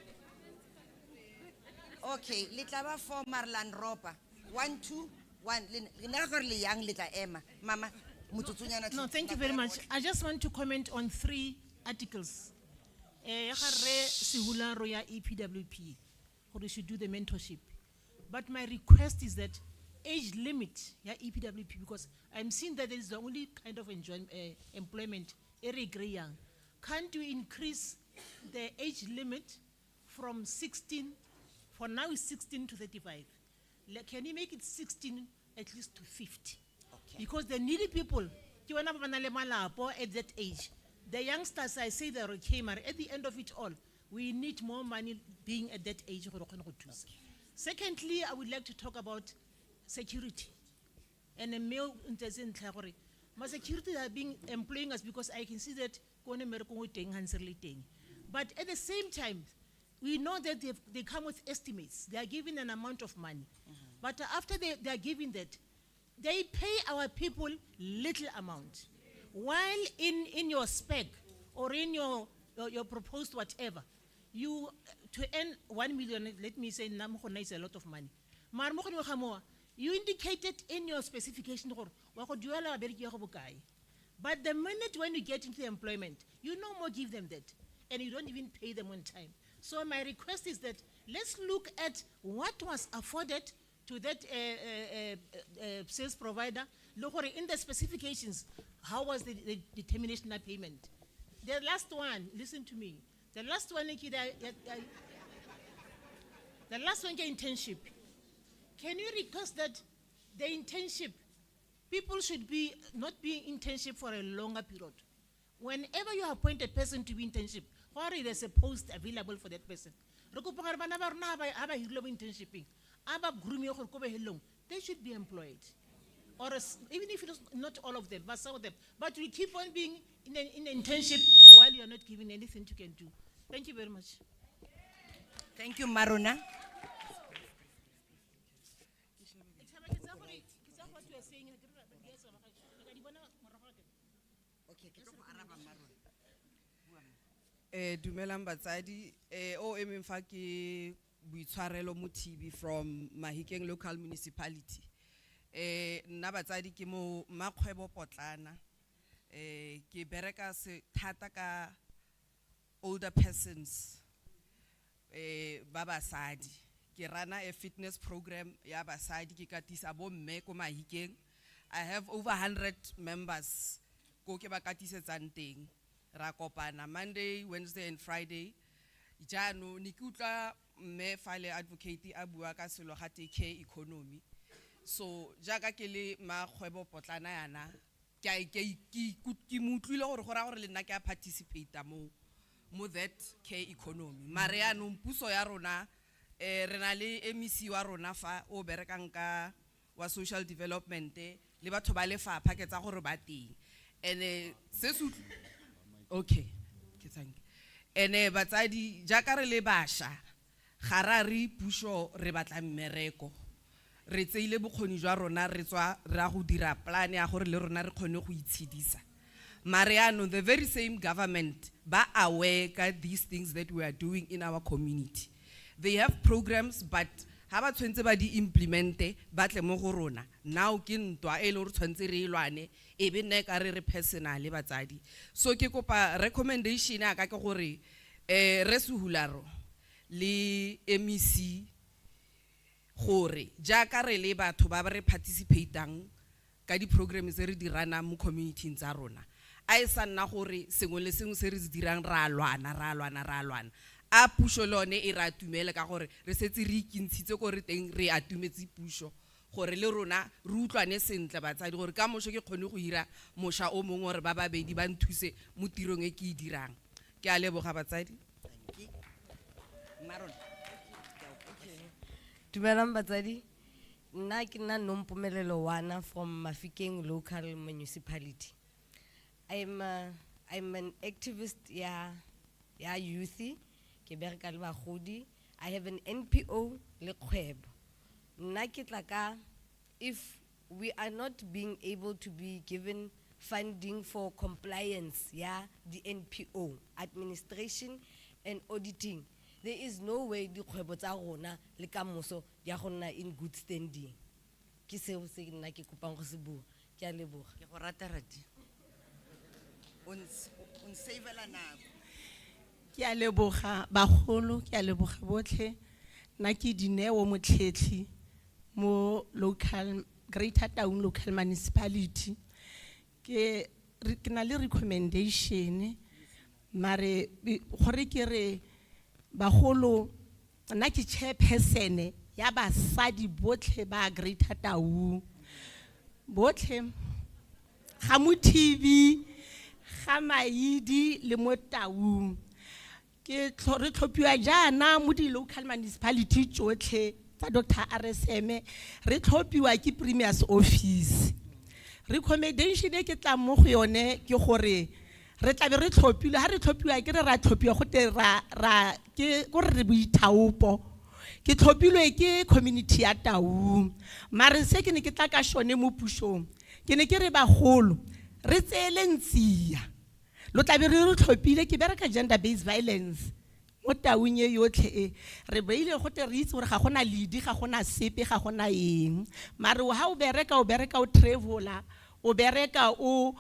Okay, le tla ba for Marlan Ropa. 1 2 1 le na gore le yang le tla ema. Mama No, thank you very much. I just want to comment on 3 articles. Ya gare sehularo ya EPWP, gore should do the mentorship. But my request is that age limit ya EPWP, because I'm seeing that is the only kind of employment area young. Can't you increase the age limit from 16? For now it's 16 to 35. Can you make it 16 at least to 50? Because the needy people, at that age, the youngsters, I say they're okay, but at the end of it all, we need more money being at that age. Secondly, I would like to talk about security. And the male my security are being employing us because I can see that but at the same time, we know that they come with estimates. They are given an amount of money. But after they are giving that, they pay our people little amount. While in your spec or in your proposed whatever, you to earn 1 million, let me say, is a lot of money. You indicated in your specification, but the minute when you get into employment, you no more give them that, and you don't even pay them on time. So my request is that let's look at what was afforded to that sales provider. Look in the specifications, how was the determination of payment? The last one, listen to me. The last one, the last one, internship. Can you request that the internship, people should be not be internship for a longer period? Whenever you appoint a person to be internship, or there's a post available for that person, they should be employed. Or even if it's not all of them, but some of them. But we keep on being in an internship while you're not giving anything you can do. Thank you very much. Thank you, Maruna. Dumelang batsadi o emeng fa ke buitshwarelo mo TV from Mahikeng local municipality. Nna batsadi ke mo makgwebo potlana. Ke bereka se thata ka older persons ba basadi. Ke rana a fitness program ya basadi ke katisa bo mme ko Mahikeng. I have over 100 members ko ke ba katisetsang teng. Ra kopana Monday, Wednesday and Friday. Jano ni ke utlwa mme file advocate a bua ka selo ga take economy. So jaaka ke le makgwebo potlana yana ke mutlile gore go ra gore le nna ke a participate mo that care economy. Mare ya no puso ya rona re na le MEC wa rona fa o berekang ka wa social development le batho ba lefapha ke tsa gore ba teng. And se okay, thank you. ene batsadi jaaka re le basha ga ra re puso re batla mmereko re tseile bokgoni jwa rona re tswa ra go dira plan ya gore le rona re kgone go itshedisa Mariano, the very same government ba aware ka these things that we are doing in our community. They have programs, but ha ba tshwentse ba di implemente ba tle mo go rona. Now ke ntwa e le gore tshwentse re ilwane e be nne ka re personally batsadi. So ke kopa recommendation ya ka ke gore re suhularo le MEC gore jaaka re le batho ba re participatang ka di programs tse re di rana mo community tsa rona. A sa nna gore sengwe le sengwe se re se dirang ra lwana a puso lone e ra tumele ka gore re setse re ikintshitse gore teng re atumetse puso gore le rona re utlwane sentle batsadi gore ka mosho ke kgone go ira mosha o mongwe gore ba babedi ba nthuse mo tirong e ke e dirang ke a leboga batsadi. Dumelang batsadi, nna ke nna Nompumelelo Wana from Mafikeng local municipality. I'm an activist ya youthi ke bereka le bagodi. I have an NPO le kgwebo. Nna ke tla ka if we are not being able to be given funding for compliance ya the NPO administration and auditing, there is no way di kgwebo tsa rona le ka moso ya go nna in good standing. Ke seo se nna ke kopang go se bua. Ke a leboga. Ke go rata rati. On savela nako. Ke a leboga bagolo, ke a leboga botlhe. Nna ke Dineo Motlhetli mo local Greater Town local municipality. Ke na le recommendation mare gore ke re bagolo nna ke chairperson ya basadi botlhe ba Greater Town. Botlhe ga mo TV ga maidi le mo Taung ke re tlhophiwa jana mo di local municipality tsotlhe tsa Dr. RSM re tlhophiwa ke Premier's office. Recommendation e ke tla mo go yone ke gore re tla be re tlhophile ha re tlhophiwa ke re ra tlhophiwa go te ra ke go re boithaopo ke tlhophilwe ke community ya Taung mare se ke ne ke tla ka shone mo pushong ke ne ke re bagolo re tsele ntsia lo tla be re tlhophile ke bereka gender based violence mo Taung ye yotlhe e re beile go te re itse gore ga gona leadi ga gona sepe ga gona eng mare ha o bereka o traveler o bereka o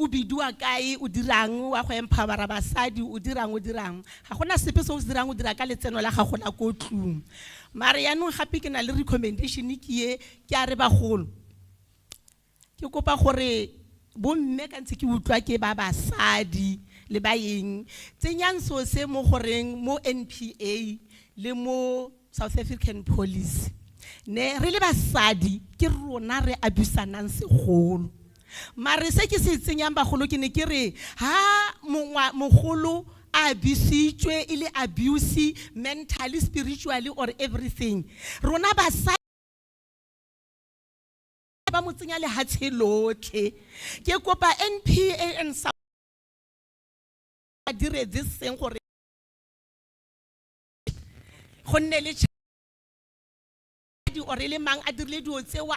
bidiwa kae o dirang wa go empower basadi o dirang ga gona sepe se o se dirang o dira ka letseno la ga gona ko tlung mare ya nong gape ke na le recommendation ke a re bagolo ke kopa gore bo mme ka ntse ke utlwa ke ba basadi le ba eng tsenyang so se mo goreng mo NPA le mo South African Police ne re le basadi ke rona re abusanang segolo mare se ke se tsenyang bagolo ke ne ke re ha mogolo a abusitswe ile abuse mentally spiritually or everything rona basadi ba mo tsenya le hatshelotlhe ke kopa NPA and South dire this thing gore gonne le di ore le mang a dirile dio tsewa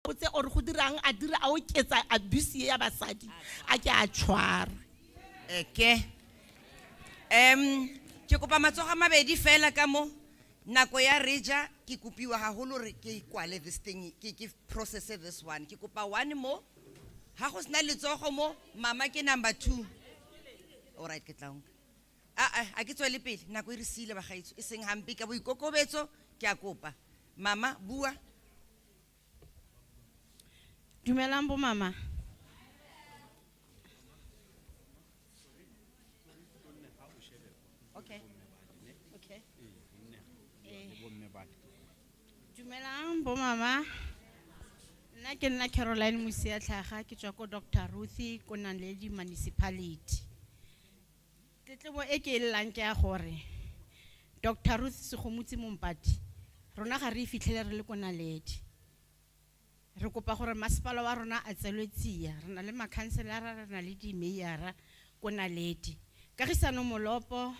o tse or go dirang a dira a oketsa abuse ya basadi a ke a tshwara ke kopa matsoga mabedi fela ka mo nako ya reja ke kopiwa haholo re ke kwale this thing ke process this one ke kopa one mo ha go sna letsogo mo mama ke number 2 all right ke tlaung a ke tswele pele nako e re sile ba gaitso e seng hampi ka boikokobetso ke a kopa mama bua. Dumelang bo mama. Okay. Dumelang bo mama. Nna ke nna Caroline Musiatlhaga ke tswa ko Dr. Ruth ko Naledi Municipality. Tetlebo e ke elang ke a gore Dr. Ruth Segomotsi Mompati rona ga re fitlhele re le ko Naledi. Re kopa gore masepala wa rona a tselwe tsia re na le makhanselara re na le di mayor ko Naledi. Kagisano Molopo,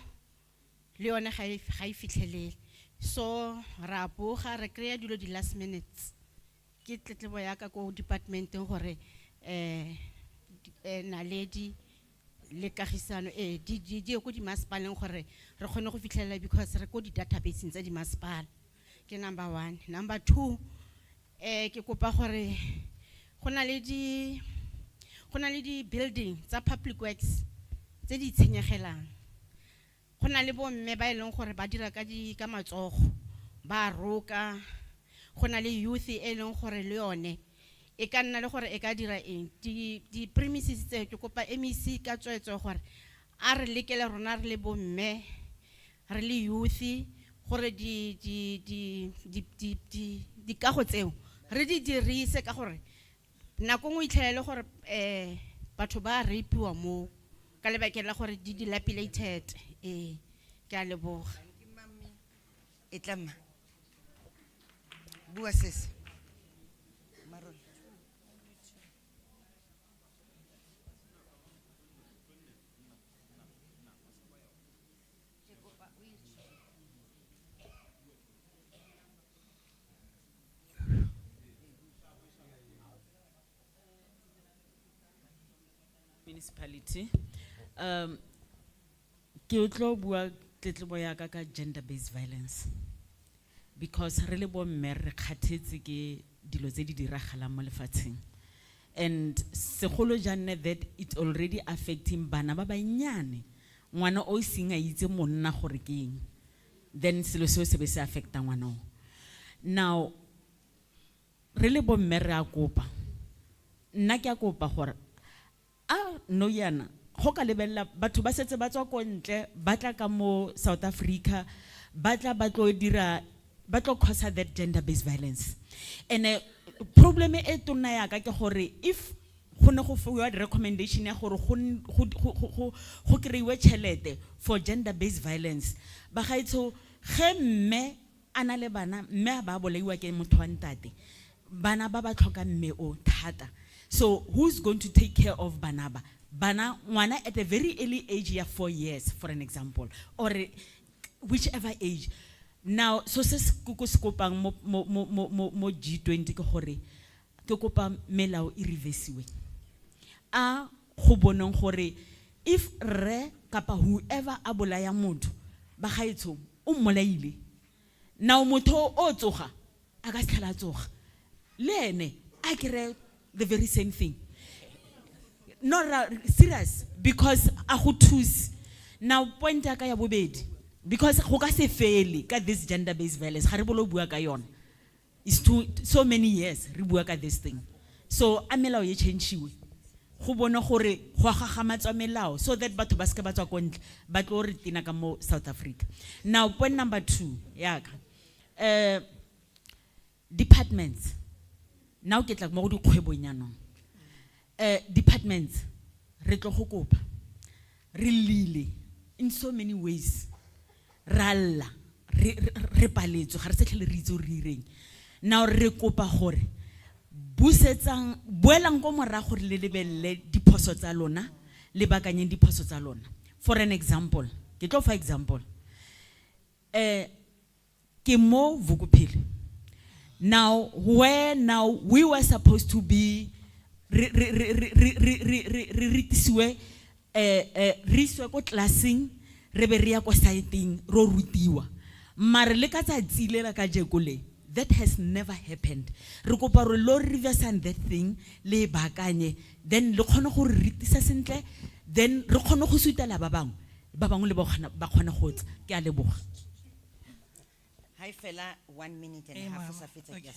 Leone ga e fitlhelele. So ra boga re kry-a dilo di last minutes. Ke tletlebo ya ka ko departmenteng gore Naledi le Kagisano di ko di masepaleng gore re kgone go fitlhelela because re ko di database tsa di masepala. Ke number 1. Number 2, ke kopa gore go na le di building tsa public works tse di tshenyegelang. Go na le bomme ba eleng gore ba dira ka matsogo ba roka. Go na le youth e leng gore le yone e ka nna le gore e ka dira eng di premises tse ke kopa MEC ka tswetswe gore a re lekele rona re le bomme re le youth gore di kago tseo re di dirise ka gore nako ngwe itlhelele gore batho ba rapiwa mo ka lebakeng la gore di dilapidated ke a leboga. Etlama. Bua sese. Marol. Municipality. Ke utlo bua tletlebo ya ka gender-based violence. Because really bo mme re kgathetse ke dilo tse di diragalang mo lefatsheng. And segolo jane that it already affecting bana ba banyane. Ngwana o seng a itse monna gore ke eng. Then selo seo se be se affecta ngwana o. Now really bo mme re a kopa. Nna ke a kopa gore no yana go ka lebella batho ba setse ba tswa ko ntle ba tla ka mo South Africa ba tla ba tlo dira ba tlo cause that gender-based violence. And problem e tona ya ka ke gore if go ne go fiwa recommendation ya gore go kreiwe tšhelete for gender-based violence ba gaitso ge mme ana le bana mme ba bolaiwa ke motho wa ntate bana ba ba tlhoka mme o thata. So who's going to take care of Banaba? Bana ngwana at a very early age ya 4 years, for an example, or whichever age. Now, so says kukuskopang mo G20 ko hore ke kopa melao I reversiwe. A go bonong gore if re kapa whoever a bolaya motho ba gaetso o mmolaile. Now motho o tsoga a ka tlhala tsoga. Le ene a kere the very same thing. No, serious, because a go thusi. Now point ya ka ya bobedi, because go ka se fele ka this gender-based violence ga re bolo bua ka yona. It's so many years re bua ka this thing. So a melao ye change-iwe. Go bona gore go gagamatswa melao so that batho ba se ba tswa ko ntle ba tlo re tina ka mo South Africa. Now point number 2 ya ka departments. Now ke tla mo go dikgwebong yanong. Departments re tlo go kopa re lile in so many ways ralla re paletswe ga re se tlhele re itse re ireng. Now re kopa gore busetsang boelang go mora gore le lebelle diphoso tsa lona le bakanyeng diphoso tsa lona. For an example, ke tlo fa example ke mo Vukuphile. Now where now we were supposed to be ritisiwe riswe ko classing re be re ya ko siting ro rutiwa mare le ka tsatsile la ka jekole that has never happened. Re kopa re lo reverse that thing le bakanye then le khona go ritisa sentle then re khona go sutela ba bangwe le ba khona go tsa ke a leboga. Hi fella, 1 minute and a half. Okay.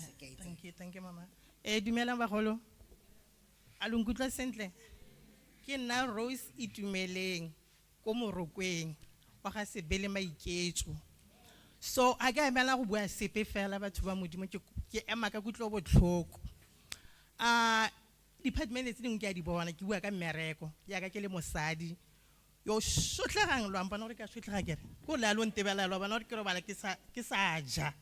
Thank you, Mama. Dumelang bagolo. Alungutla sentle. Ke nna Rose Itumeleng ko Morokweng wa ga Sebele Maiketso. So a ga emela go bua sepe fela batho ba modimo ke ema ka kutlo botlhoko. Department tse dingwe ke a di bona ke bua ka mmereko ya ka ke le mosadi. Yo shotlegang lo ampana gore ka shotlega kere go la lo ntebela lo bana gore ke robala ke sa ja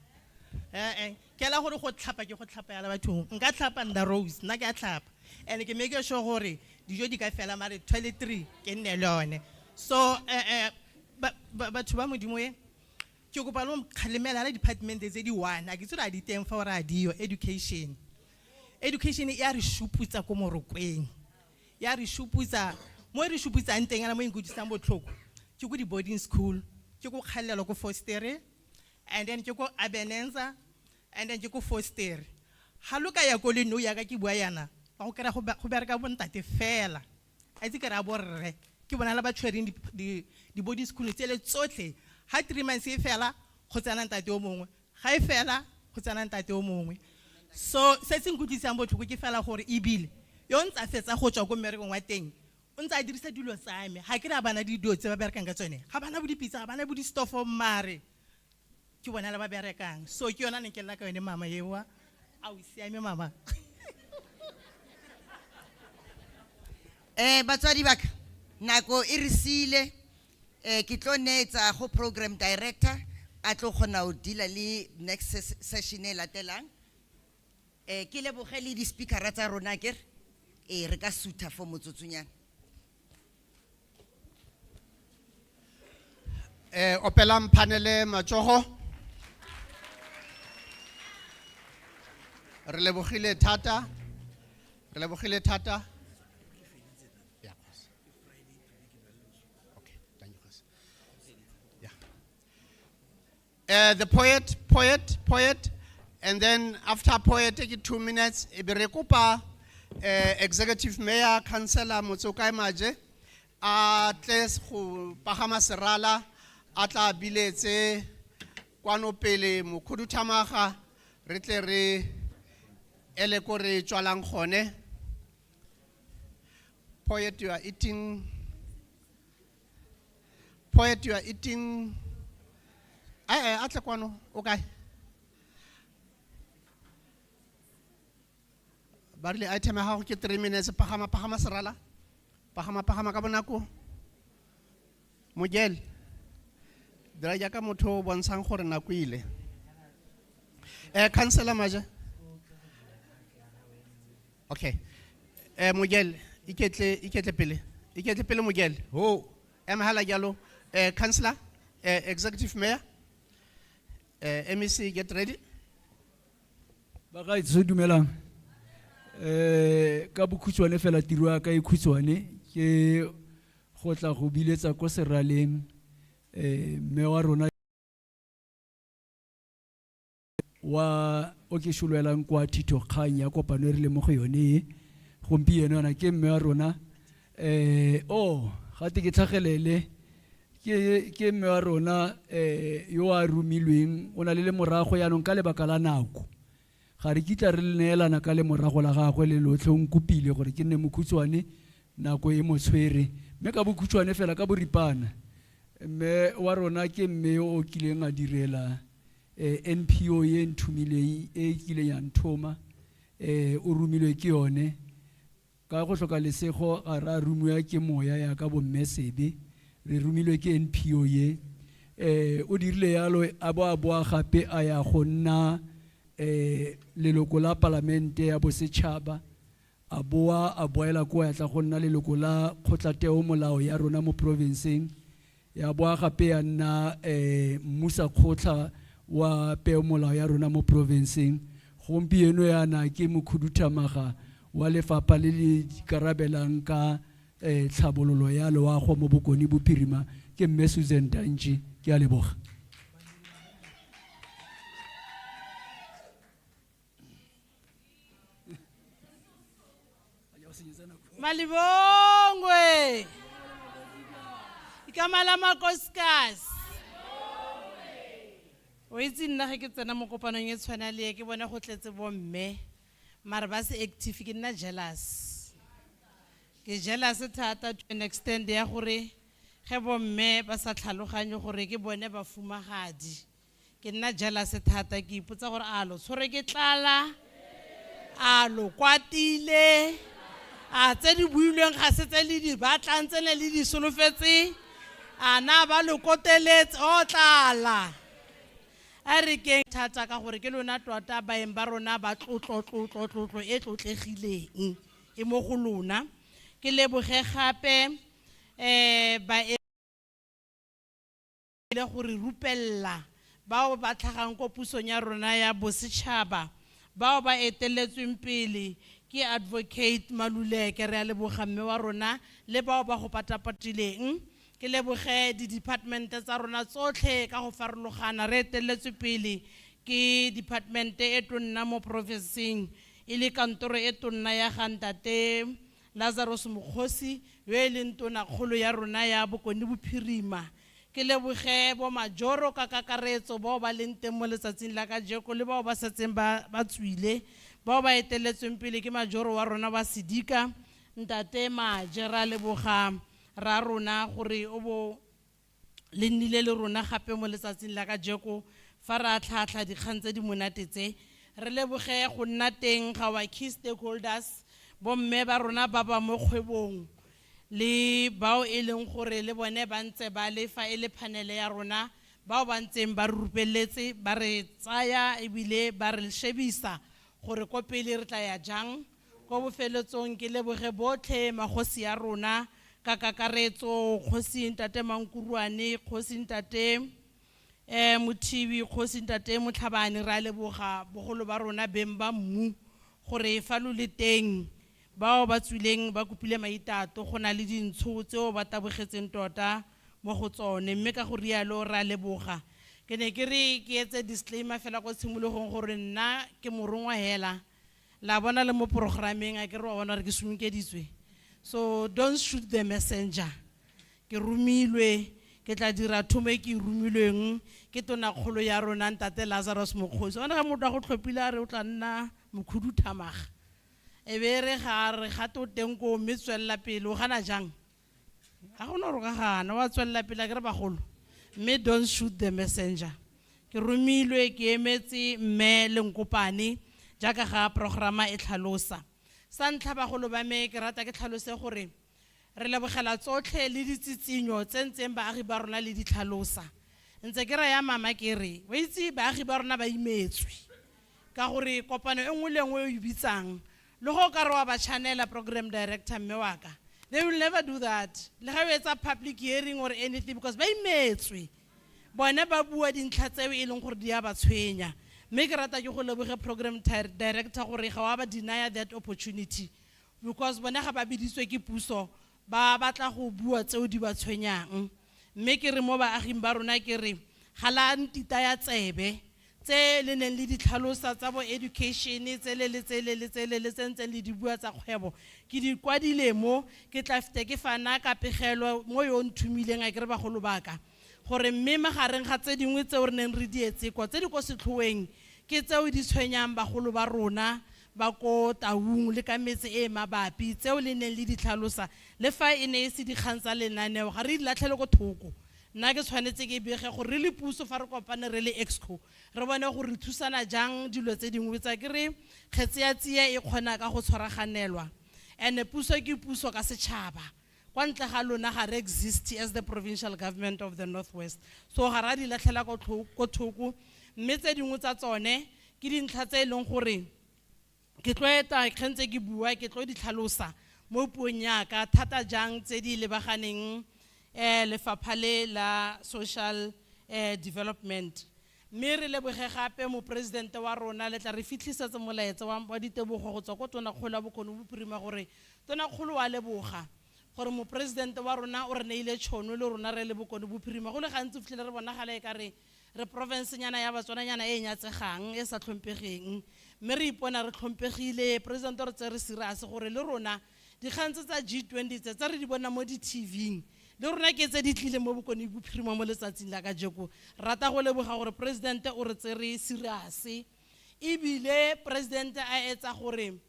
ke la gore go tlhapa ke go tlhapa ya la batho nka tlhapa nda Rose nna ke a tlhapa and ke make sure gore dijo di ka fela mare toiletry ke nne le yone. So batho ba modimo e ke kopa lo mkhalemela la department tse di one a ke tsora di teng fa ora dio education ya re shuputsa ko morokweng ya re shuputsa mo re shuputsa nteng ana mo ingudisang botlhoko ke go di boarding school ke go khalelo ko foster and then ke go abenenza and then ke go foster haluka ya ko le no ya ka ke bua yana ba go kera go bereka bontate fela a itse ke ra borre ke bona la ba tshwereng di boarding school tsele tsotlhe ha 3 months e fela go tsana ntate o mongwe ga e fela go tsana ntate o mongwe. So se se nkutlisang botlhoko ke fela gore ebile yo ntsa fetsa go tswa go mmerekong wa teng o ntsa dirisa dilo tsa me ha ke ra bana di dio tse ba berekang ka tsone ga bana bo dipitsa ga bana bo di stofo mare ke bona la ba berekang. So ke yona ne ke la ka yone mama yewa a o siame mama. Batswadi baka nako e re sile ke tlo netsa go program director a tlo gona o dila le next session e latelang. Ke le bogele di speaker tsa rona ke re ka suta for motsotsunyana. Opelang panele matsogo. Re lebogile thata. The poet, and then after poet, take 2 minutes. Iberekopa executive mayor, councillor Motsokai Maje, atles go pagama serala, atla biletse kwano pele mokhuduthamaga re tle re ele ko re tswalang gone. Poet, you are eating. Atle kwano, okay. Barle item ha go ke 3 minutes pagama serala. Pagama ka bonako. Mojel. Dira ja ka motho o bontshang gore nako ile. Councillor Maja. Okay. Mojel, iketle pele Mojel. Ho, hala jalo. Councillor, executive mayor. MEC, get ready. Baka itse dumelang. Ka bokhutswane fela tiro ya ka e khutshwane ke go tla go biletsa ko seraleng mme wa rona wa o ke shulwelang kwa Tito Kgang ya kopano e rile mo go yone gompieno yana ke mme wa rona ga te ke tlhagelele ke mme wa rona yo a rumilweng o na le morago yaanong ka lebaka la nako ga re kitla re neelana ka le morago la gagwe le lotlhe o nkopile gore ke nne mokhutswane nako e mo tshwere mme ka bokhutswane fela ka boripana mme wa rona ke mme o kileng a direla NPO ye nthumileng e kileng ya nthoma o rumilwe ke yone ka go hloka lesego a ra rumiwa ke moya ya ka bomme sebe re rumilwe ke NPO ye o dirile yalo a boa gape a ya go nna leloko la parlamente ya bosetšhaba a boela ko ya tla go nna leloko la kgotlateo molao ya rona mo provinceng ya boa gape ya nna mmusa kgotla wa peo molao ya rona mo provinceng gompieno yana ke mokhuduthamaga wa lefapha le le karabelang ka tlhabololo ya loago mo bokoni bophirima ke mme Susan Danji ke a leboga. Malibongwe. Ikamala makoskas. O itse nna ge ke tsena mo kopanong e tshwana le ke bona go tletse bomme mara ba se active ke nna jealous. Ke jealous thata to an extent ya gore ge bomme ba sa tlhaloganye gore ke bone ba fumagadi. Ke nna jealous thata ke ipotsa gore a lo tshwere ke tlala a lo kwatile a tse di builweng ga se tse le di batlang tsene le di solofetse a na ba lo koteletse o tlala a re ke thata ka gore ke lona tota baeng ba rona ba tlotlo e tlotlegileng e mo go lona ke leboge gape ba le gore rupella bao ba tlhagang ko pusong ya rona ya bosetšhaba bao ba eteletsweng pele ke advocate Maluleke re a leboga mme wa rona le bao ba go patapatileng ke leboge di-department tsa rona tsotlhe ka go farologana re eteletswe pele ke department e tonna mo provinceng e le kantoro e tonna ya ga Ntate Lazarus Mokgosi yo e leng tonakgolo ya rona ya Bokone Bophirima ke leboge bo majoro ka kakaretso bao ba leng teng mo letsatsing la kajeko le bao ba setseng ba tswile bao ba eteletsweng pele ke majoro wa rona ba Sedika Ntate Maje ra leboga ra rona gore o bo le nnile le rona gape mo letsatsing la kajeko fa ra tlhatlha dikgang tse di monate tse re leboge go nna teng ga wa key stakeholders bomme ba rona ba ba mo kgwebong le bao e leng gore le bone ba ntse ba le fa e le panele ya rona bao ba ntseng ba rupelletse ba re tsaya ebile ba re shebisa gore ko pele re tla ya jang ko bofeletsong ke leboge botlhe magosi ya rona ka kakaretso kgosi Ntate Mankuruane kgosi Ntate Mothibi kgosi Ntate Motlhabane ra leboga bogolo ba rona beng ba mmu gore fa lo le teng bao ba tswileng ba kopile maitato go na le dintsho tseo ba tabogetseng tota mo go tsone mme ka go rialo ra leboga ke ne ke re ke etse disclaimer fela go tshimologong gore nna ke morongwa hela la bona le mo programmeng a ke re wa bona re ke sumkeditswe so don't shoot the messenger ke rumilwe ke tla dira thomo e ke rumilweng ke tonakgolo ya rona Ntate Lazarus Mokgosi ona ga motho a go tlhophile a re o tla nna mokhuduthamaga e be re ga re ga to teng ko mme tswella pele o gana jang ga gona ro ga gana wa tswella pele ke re bagolo mme don't shoot the messenger ke rumilwe ke emetse mme Lenkopane jaaka ga programa e tlhalosa sa ntlha bagolo ba me ke rata ke tlhalose gore re lebogela tsotlhe le ditsitsinyo tse ntseng baagi ba rona le ditlhalosa ntse ke re ya mama ke re wa itse baagi ba rona ba imetswe ka gore kopano e nngwe le nngwe e bitsang le go ka re wa ba channela program director mme wa ka they will never do that le ga o etsa public hearing or anything because ba imetswe bone ba bua dintlha tseo e leng gore di a ba tshwenya mme ke rata ke go leboge program director gore ga wa ba deny that opportunity because bone ga ba biditswe ke puso ba batla go bua tseo di ba tshwenyang mme ke re mo baaging ba rona ke re ga la ntita ya tsebe tse le neng le ditlhalosa tsa bo education tse sentse le di bua tsa kgwebo ke di kwadile mo ke tla fete ke fana ka pegelo mo yo nthumileng a ke re bagolo baka gore mme magareng ga tse dingwe tseo re neng re di etse kwa tse di ko setlhoeng ke tseo di tshwenyang bagolo ba rona ba ko Taung le ka metse e mabapi tseo le neng le ditlhalosa le fa e ne e se dikgang tsa lenaneo ga re di latlhele go thoko nna ke tshwanetse ke bege gore re le puso fa re kopane re le exco re bone gore re thusana jang dilo tse dingwe tsa ke re kgetse ya tsia e kgona ka go tshwaraganelwa and puso ke puso ka setšhaba kwa ntle ga lona ga re exist as the provincial government of the Northwest so ga ra di latlhela ko thoko mme tse dingwe tsa tsone ke dintlha tse e leng gore ke tlo eta kgentse ke bua ke tlo di tlhalosa mo puong yaka thata jang tse di lebaganeng lefapha le la social development mme re leboge gape mo presidente wa rona le tla re fitlhisetsa molaetsa wa ditebogo go tswa ko tonakgolo ya Bokone Bophirima gore tonakgolo wa leboga gore mo presidente wa rona o re neile tšhono le rona re le Bokone Bophirima go le gantsi fitlhele re bonagala e ka re province nyana ya Batswananyana e nyatsegang e sa tlhompegeng mme re ipona re tlhompegile president re tse re serious gore le rona dikgang tsa G20 tse re di bona mo di-TV le rona ke tse di tlile mo Bokone Bophirima mo letsatsing la kajeko rata go leboga gore president o re tse re serious ebile president a etsa gore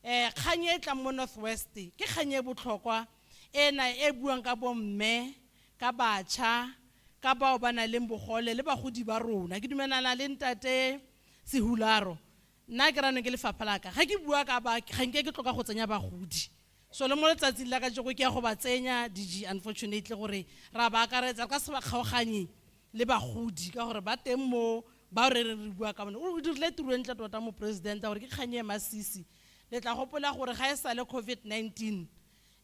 kgang e tla mo Northwest ke kgang e botlhokwa ena e buang ka bomme ka batšha ka bao ba na leng bogole le bagodi ba rona ke dumelana le Ntate Sehularo nna ke rano ke lefapha la ka ga ke bua ka ba ga nke ke tloka go tsenya bagodi so le mo letsatsing la kajeko ke ya go ba tsenya DG unfortunately gore ra ba akaretsa ka se ba kgaoganye le bagodi ka gore ba teng mo ba re bua ka bona o dirile tiro ntle tota mo president gore ke kganye masisi le tla gopola gore ga e sa le COVID-19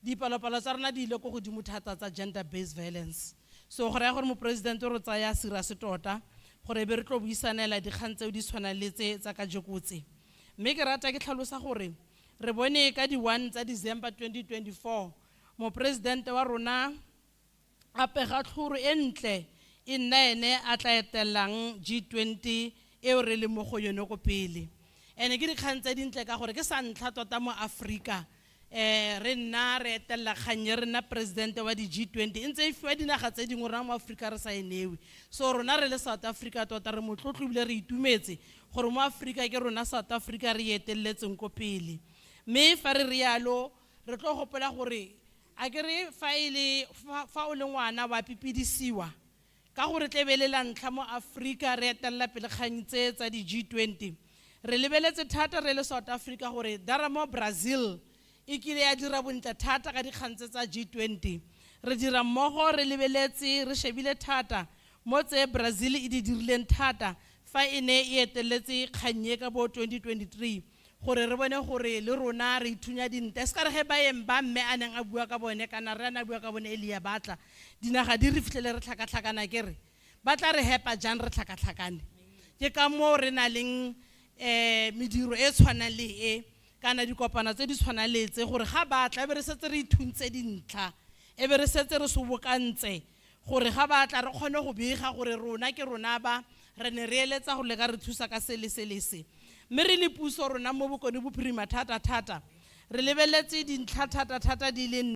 dipalopalo tsa rona di ile ko godimo thata tsa gender based violence. So go raya gore mo president o re tsaya serious tota gore be re tlo buisanela dikgang tseo di tshwana le tse tsa ka jekotse. Mme ke rata ke tlhalosa gore re bone ka di 1 tsa December 2024 mo president wa rona a pega tlhoro e ntle e nna ene a tla etelang G20 eo re le mo go yone ko pele. Ene ke dikgang tse dintle ka gore ke sa ntlha tota mo Africa re nna re etella kganye re nna president wa di G20 ntse e fiwa dinaga tse dingwe rona mo Africa re sa enewe. So rona re le South Africa tota re motlotlo bile re itumetse gore mo Africa ke rona South Africa re etelletseng ko pele. Me fa re rialo re tlo gopola gore a ke re fa o le ngwana wa pipidisiwa ka gore tlebelela ntlha mo Africa re etella pele kgang tse tsa di G20 re lebeletse thata re le South Africa gore dara mo Brazil e kile ya dira bontle thata ka dikgang tsa G20 re dira mmogo re lebeletse re shebile thata mo tse Brazil e di dirileng thata fa ene e etelletse kganye ka bo 2023 gore re bone gore le rona re ithunya dinte se ka re ge baeng ba mme a neng a bua ka bone kana re ana bua ka bone Elia batla dinaga di re fitlhele re tlhakatlhakana kere ba tla re hepa jang re tlhakatlhakane ke ka mo re na leng mediro e tshwana le e kana dikopana tse di tshwana le tse gore ga batla be re setse re ithuntse dintla e be re setse re sobokantse gore ga batla re kgone go bega gore rona ke rona ba re ne re eletsa go le ka re thusa ka se mme re le puso rona mo bokone bophirima thata re lebeletse dintlha thata di le